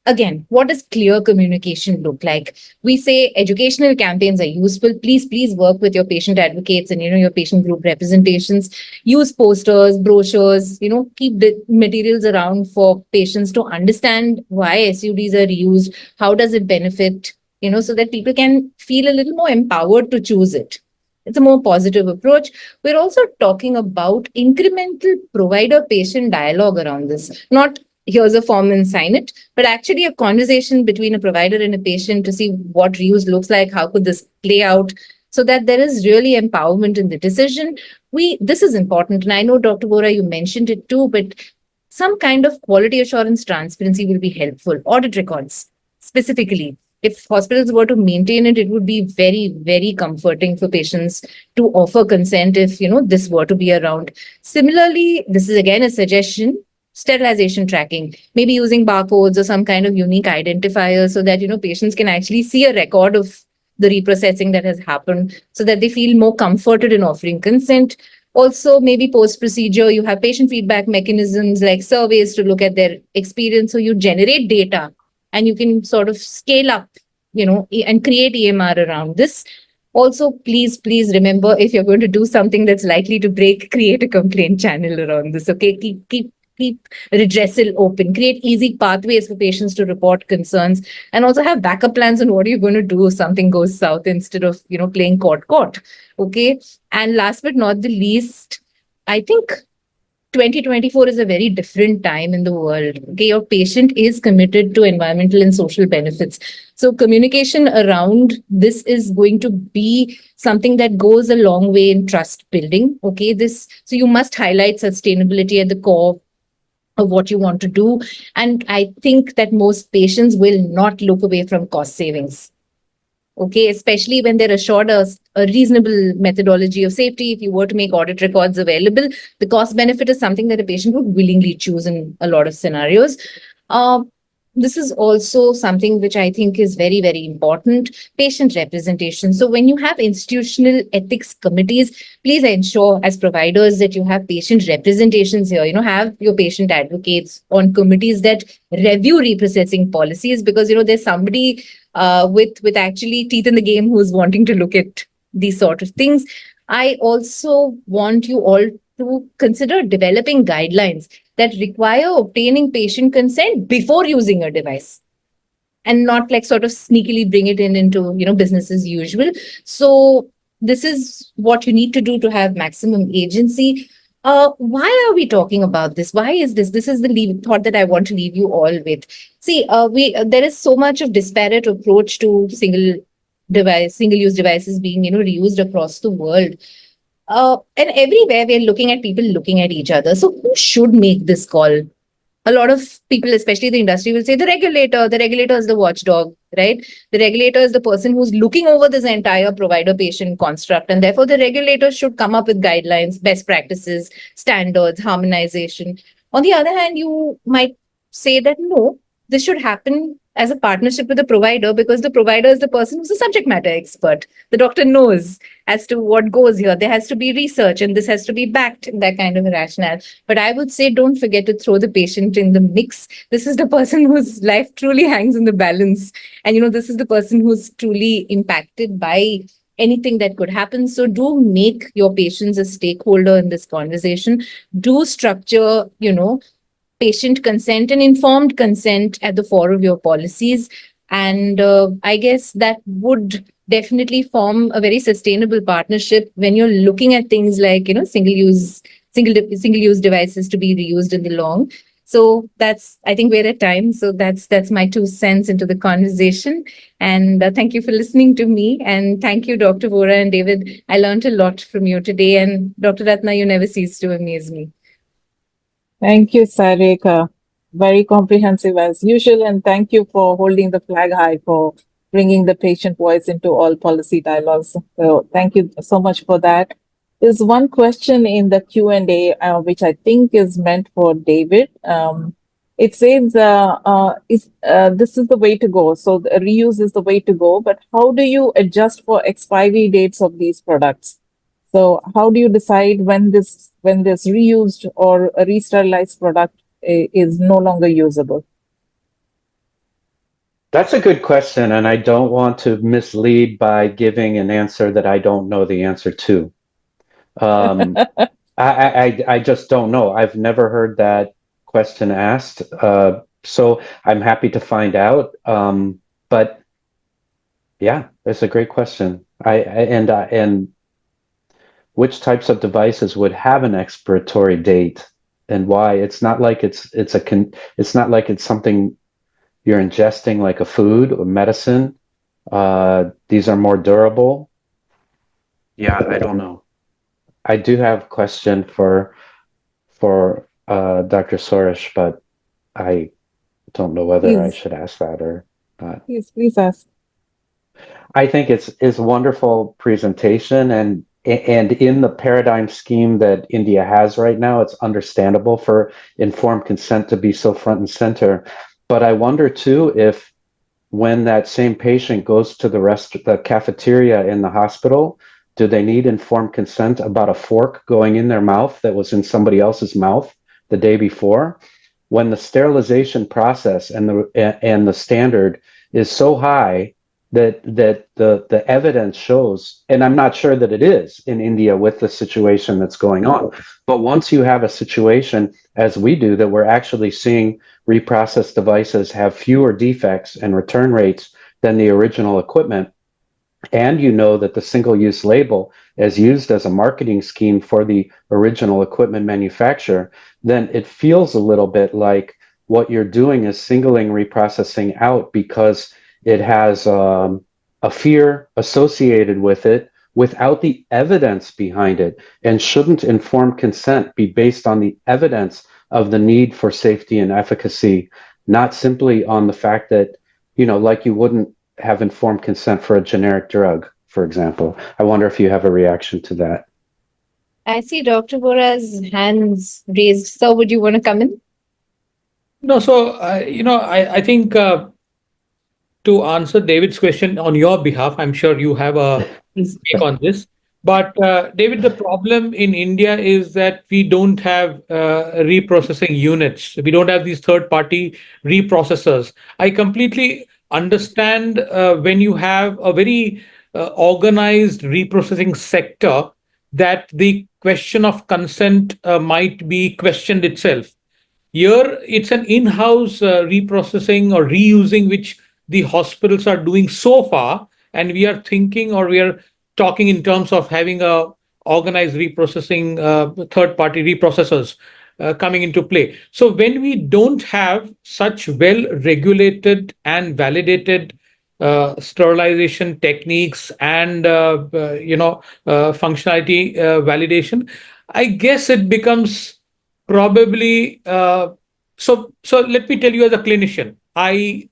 Speaker 5: Again, what does clear communication look like? We say educational campaigns are useful. Please work with your patient advocates and your patient group representations. Use posters, brochures, keep the materials around for patients to understand why SUDs are used, how does it benefit, so that people can feel a little more empowered to choose it. It's a more positive approach. We're also talking about incremental provider-patient dialogue around this, not here's a form and sign it, but actually a conversation between a provider and a patient to see what reuse looks like, how could this play out, so that there is really empowerment in the decision. This is important, and I know, Dr. Vora, you mentioned it too, but some kind of quality assurance transparency will be helpful. Audit records, specifically. If hospitals were to maintain it, it would be very, very comforting for patients to offer consent if, this were to be around. Similarly, this is again a suggestion, sterilization tracking, maybe using barcodes or some kind of unique identifier so that, patients can actually see a record of the reprocessing that has happened so that they feel more comforted in offering consent. Also, maybe post-procedure, you have patient feedback mechanisms like surveys to look at their experience. So you generate data and you can sort of scale up, and create EMR around this. Also, please remember, if you're going to do something that's likely to break, create a complaint channel around this. Okay, keep redressal open, create easy pathways for patients to report concerns, and also have backup plans on what you're going to do if something goes south instead of, playing court. Okay. And last but not the least, I think 2024 is a very different time in the world. Okay, your patient is committed to environmental and social benefits. So communication around this is going to be something that goes a long way in trust building. Okay, so you must highlight sustainability at the core of what you want to do. And I think that most patients will not look away from cost savings. Okay, especially when they're assured a reasonable methodology of safety. If you were to make audit records available, the cost benefit is something that a patient would willingly choose in a lot of scenarios. Uh, this is also something which I think is very, very important, patient representation. So when you have institutional ethics committees, please ensure as providers that you have patient representations here. Have your patient advocates on committees that review reprocessing policies, because, there's somebody with actually teeth in the game who's wanting to look at these sort of things. I also want you all to consider developing guidelines that require obtaining patient consent before using a device, and not like sort of sneakily bring it into business as usual. So this is what you need to do to have maximum agency. Why are we talking about this? Why is this? This is the thought that I want to leave you all with. See, we there is so much of disparate approach to single use devices being reused across the world. And everywhere we're looking at people looking at each other. So who should make this call? A lot of people, especially the industry, will say the regulator. The regulator is the watchdog, right? The regulator is the person who's looking over this entire provider patient construct. And therefore, the regulator should come up with guidelines, best practices, standards, harmonization. On the other hand, you might say that no, this should happen as a partnership with the provider, because the provider is the person who's a subject matter expert. The doctor knows as to what goes here. There has to be research and this has to be backed, that kind of a rationale. But I would say don't forget to throw the patient in the mix. This is the person whose life truly hangs in the balance. And, this is the person who's truly impacted by anything that could happen. So do make your patients a stakeholder in this conversation. Do structure, patient consent and informed consent at the fore of your policies. And I guess that would definitely form a very sustainable partnership when you're looking at things like, single use devices to be reused in the long. So I think we're at time. So that's my 2 cents into the conversation. And thank you for listening to me. And thank you, Dr. Vora and David. I learned a lot from you today. And Dr. Ratna, you never cease to amaze me.
Speaker 2: Thank you, Sarika. Very comprehensive as usual, and thank you for holding the flag high for bringing the patient voice into all policy dialogues. So thank you so much for that. There's one question in the Q&A, which I think is meant for David. It says, this is the way to go. So the reuse is the way to go, but how do you adjust for expiry dates of these products? So how do you decide when this reused or a re-sterilized product is no longer usable?
Speaker 3: That's a good question, and I don't want to mislead by giving an answer that I don't know the answer to. I just don't know. I've never heard that question asked, so I'm happy to find out. But yeah, it's a great question. And which types of devices would have an expiratory date and why? It's not like it's not like it's something you're ingesting like a food or medicine. These are more durable. Yeah, I don't know. I do have a question for Dr. Soresh, but I don't know whether I should ask that or not.
Speaker 2: Please ask.
Speaker 3: I think it's a wonderful presentation, and in the paradigm scheme that India has right now, it's understandable for informed consent to be so front and center. But I wonder too if when that same patient goes to the cafeteria in the hospital, do they need informed consent about a fork going in their mouth that was in somebody else's mouth the day before? When the sterilization process and the standard is so high that the evidence shows, and I'm not sure that it is in India with the situation that's going on, but once you have a situation as we do that we're actually seeing reprocessed devices have fewer defects and return rates than the original equipment, and you know that the single-use label is used as a marketing scheme for the original equipment manufacturer, then it feels a little bit like what you're doing is singling reprocessing out because it has a fear associated with it without the evidence behind it. And shouldn't informed consent be based on the evidence of the need for safety and efficacy, not simply on the fact that, like you wouldn't have informed consent for a generic drug, for example. I wonder if you have a reaction to that.
Speaker 5: I see Dr. Vora's hands raised. So would you want to come in?
Speaker 1: No, so I think to answer David's question on your behalf, I'm sure you have a take on this. But David, the problem in India is that we don't have reprocessing units. We don't have these third-party reprocessors. I completely understand when you have a very organized reprocessing sector that the question of consent might be questioned itself. Here, it's an in-house reprocessing or reusing which the hospitals are doing so far, and we are thinking or we are talking in terms of having a organized reprocessing third-party reprocessors coming into play. So when we don't have such well-regulated and validated sterilization techniques and functionality validation, I guess it becomes probably so let me tell you as a clinician, I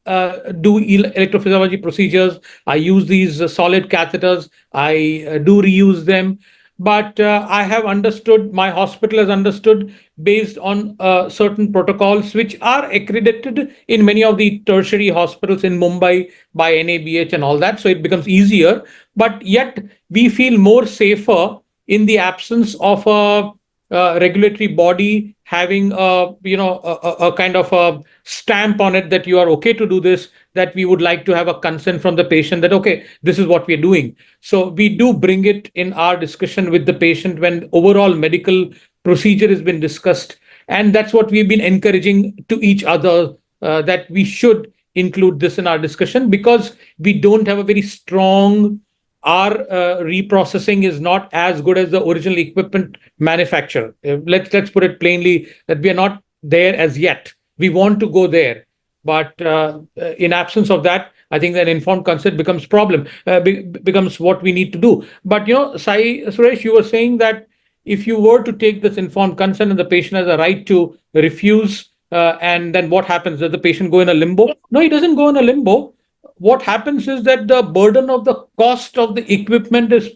Speaker 1: do electrophysiology procedures. I use these solid catheters. I do reuse them, but I have understood, my hospital has understood, based on certain protocols which are accredited in many of the tertiary hospitals in Mumbai by NABH and all that, so it becomes easier. But yet we feel more safer in the absence of a regulatory body having a kind of a stamp on it that you are okay to do this, that we would like to have a consent from the patient that okay, this is what we are doing. So we do bring it in our discussion with the patient when overall medical procedure has been discussed, and that's what we've been encouraging to each other, that we should include this in our discussion, because we don't have a very strong, our reprocessing is not as good as the original equipment manufacturer. Let's put it plainly that we are not there as yet. We want to go there, but in absence of that, I think that informed consent becomes becomes what we need to do. But Sai Suresh, you were saying that if you were to take this informed consent and the patient has a right to refuse, and then what happens? Does the patient go in a limbo? No, he doesn't go in a limbo. What happens is that the burden of the cost of the equipment is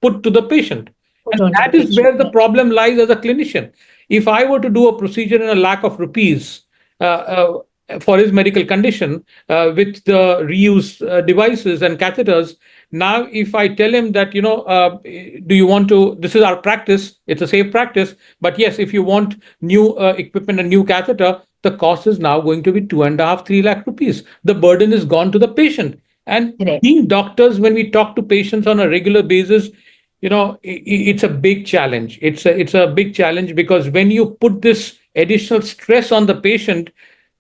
Speaker 1: put to the patient.
Speaker 5: Put
Speaker 1: And
Speaker 5: on to
Speaker 1: that
Speaker 5: the
Speaker 1: is where
Speaker 5: patient.
Speaker 1: the problem lies as a clinician. If I were to do a procedure in a lakh of rupees for his medical condition with the reuse devices and catheters, now if I tell him that, do you want to, this is our practice, it's a safe practice, but yes, if you want new equipment and new catheter, the cost is now going to be 2.5, 3 lakh rupees. The burden is gone to the patient. And
Speaker 5: Correct.
Speaker 1: being doctors, when we talk to patients on a regular basis, it's a big challenge. It's a big challenge, because when you put this additional stress on the patient,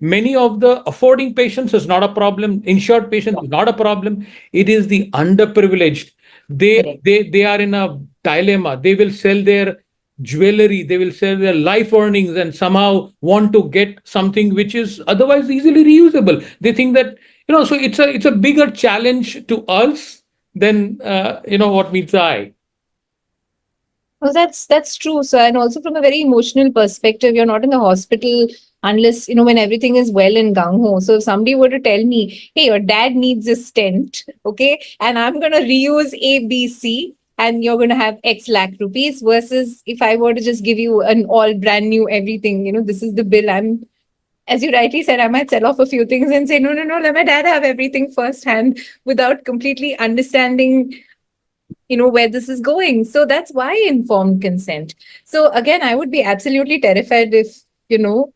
Speaker 1: many of the affording patients is not a problem, insured patients is not a problem. It is the underprivileged. They
Speaker 5: Correct.
Speaker 1: they are in a dilemma. They will sell their jewelry, they will sell their life earnings, and somehow want to get something which is otherwise easily reusable. They think that, so it's a bigger challenge to us than what meets the eye.
Speaker 5: Oh, that's true. So, and also from a very emotional perspective, you're not in the hospital unless, when everything is well in gung ho. So if somebody were to tell me, hey, your dad needs a stent, okay, and I'm going to reuse A, B, C, and you're going to have X lakh rupees, versus if I were to just give you an all brand new everything, this is the bill. As you rightly said, I might sell off a few things and say, no, no, no, let my dad have everything firsthand without completely understanding where this is going. So that's why informed consent. So again, I would be absolutely terrified if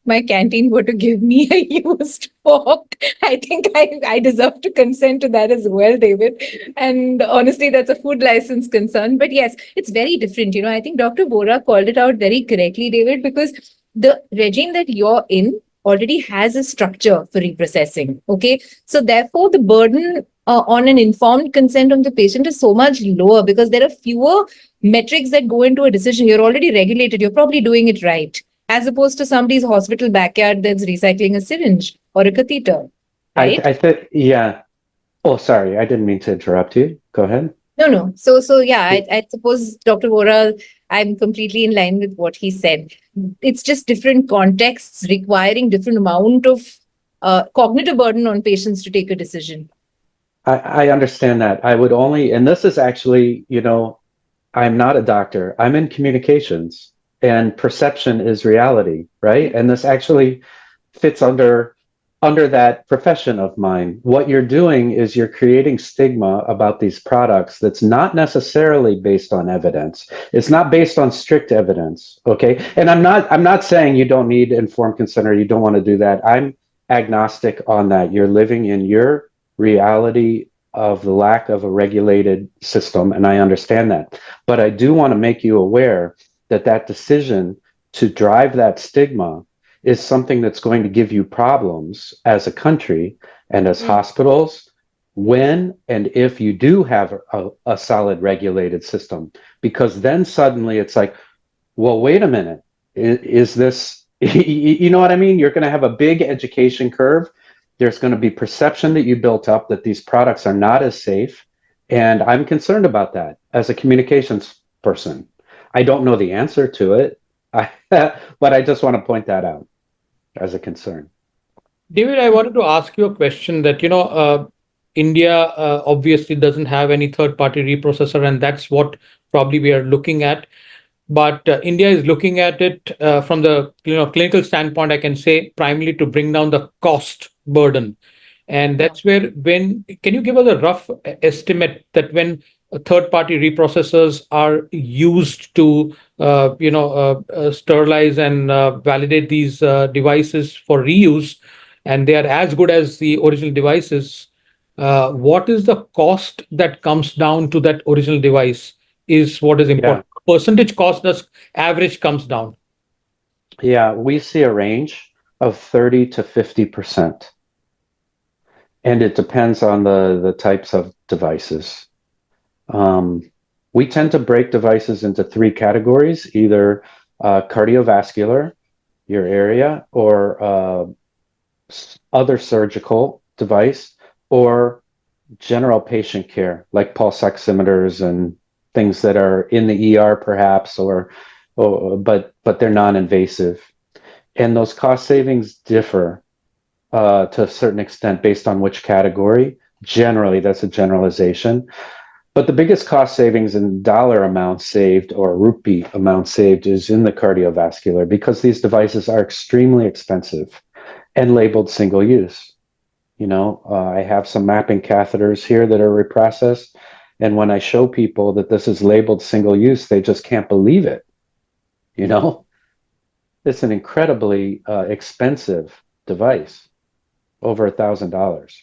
Speaker 5: my canteen were to give me a used fork. I think I deserve to consent to that as well, David. And honestly, that's a food license concern. But yes, it's very different. I think Dr. Vora called it out very correctly, David, because the regime that you're in already has a structure for reprocessing. Okay. So therefore, the burden on an informed consent of the patient is so much lower, because there are fewer metrics that go into a decision. You're already regulated. You're probably doing it right, as opposed to somebody's hospital backyard that's recycling a syringe or a catheter. Right?
Speaker 3: I think, yeah. Oh, sorry. I didn't mean to interrupt you. Go ahead.
Speaker 5: No. So yeah, I suppose Dr. Vora, I'm completely in line with what he said. It's just different contexts requiring different amount of cognitive burden on patients to take a decision.
Speaker 3: I understand that. I would only, and this is actually, I'm not a doctor. I'm in communications, and perception is reality, right? And this actually fits under that profession of mine. What you're doing is you're creating stigma about these products that's not necessarily based on evidence. It's not based on strict evidence, okay? And I'm not saying you don't need informed consent or you don't want to do that. I'm agnostic on that. You're living in your reality of the lack of a regulated system, and I understand that. But I do want to make you aware that that decision to drive that stigma is something that's going to give you problems as a country and as hospitals when and if you do have a solid regulated system. Because then suddenly it's like, well, wait a minute, is this, you know what I mean? You're going to have a big education curve. There's going to be perception that you built up that these products are not as safe. And I'm concerned about that as a communications person. I don't know the answer to it, but I just want to point that out as a concern.
Speaker 1: David, I wanted to ask you a question that, India obviously doesn't have any third-party reprocessor, and that's what probably we are looking at. But India is looking at it from the clinical standpoint, I can say, primarily to bring down the cost burden. And that's where, when can you give us a rough estimate that when third-party reprocessors are used to sterilize and validate these devices for reuse, and they are as good as the original devices, what is the cost that comes down to that original device is what is
Speaker 3: Yeah.
Speaker 1: important. Percentage cost does average comes down.
Speaker 3: Yeah, we see a range of 30 to 50%. And it depends on the types of devices. We tend to break devices into three categories, either cardiovascular, your area, or other surgical device, or general patient care, like pulse oximeters and things that are in the ER perhaps, but they're non-invasive. And those cost savings differ to a certain extent based on which category. Generally, that's a generalization. But the biggest cost savings in dollar amount saved or rupee amount saved is in the cardiovascular, because these devices are extremely expensive and labeled single use. I have some mapping catheters here that are reprocessed. And when I show people that this is labeled single use, they just can't believe it. It's an incredibly expensive device, over $1,000.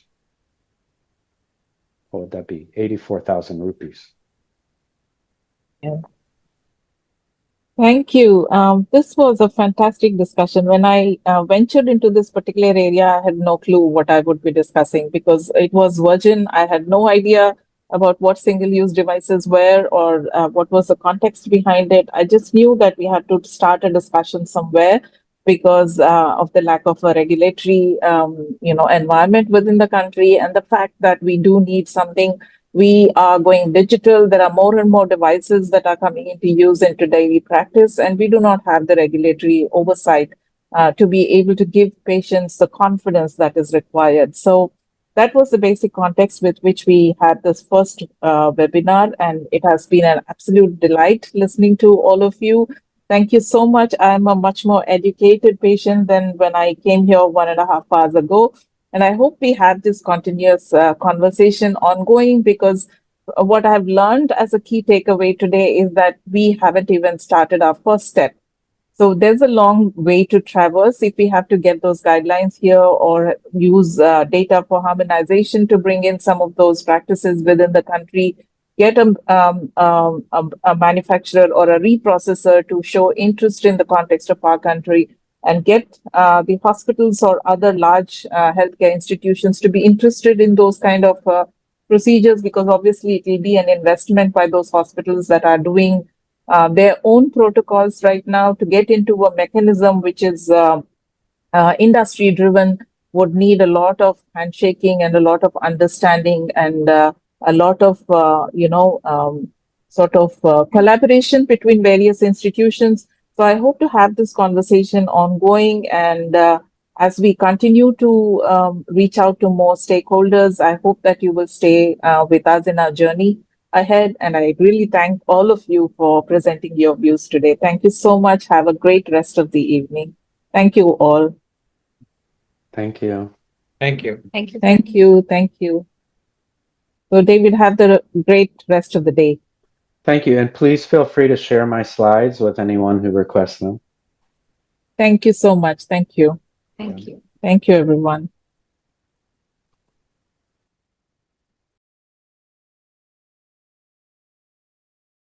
Speaker 3: What would that be? 84,000 rupees.
Speaker 2: Thank you. This was a fantastic discussion. When I ventured into this particular area, I had no clue what I would be discussing because it was virgin. I had no idea about what single-use devices were or what was the context behind it. I just knew that we had to start a discussion somewhere because of the lack of a regulatory, environment within the country, and the fact that we do need something. We are going digital. There are more and more devices that are coming into use into daily practice, and we do not have the regulatory oversight to be able to give patients the confidence that is required. So that was the basic context with which we had this first webinar, and it has been an absolute delight listening to all of you. Thank you so much. I'm a much more educated patient than when I came here 1.5 hours ago. And I hope we have this continuous conversation ongoing, because what I've learned as a key takeaway today is that we haven't even started our first step. So there's a long way to traverse if we have to get those guidelines here or use data for harmonization to bring in some of those practices within the country, get a manufacturer or a reprocessor to show interest in the context of our country, and get the hospitals or other large healthcare institutions to be interested in those kind of procedures, because obviously it will be an investment by those hospitals that are doing their own protocols right now. To get into a mechanism which is industry driven would need a lot of handshaking and a lot of understanding and a lot of collaboration between various institutions. So I hope to have this conversation ongoing, and as we continue to reach out to more stakeholders, I hope that you will stay with us in our journey ahead. And I really thank all of you for presenting your views today. Thank you so much. Have a great rest of the evening. Thank you all.
Speaker 3: Thank you.
Speaker 1: Thank you.
Speaker 5: Thank you.
Speaker 2: Thank you. Thank you. So, David, have the great rest of the day.
Speaker 3: Thank you. And please feel free to share my slides with anyone who requests them.
Speaker 2: Thank you so much. Thank you.
Speaker 5: Thank you.
Speaker 2: Thank you, everyone.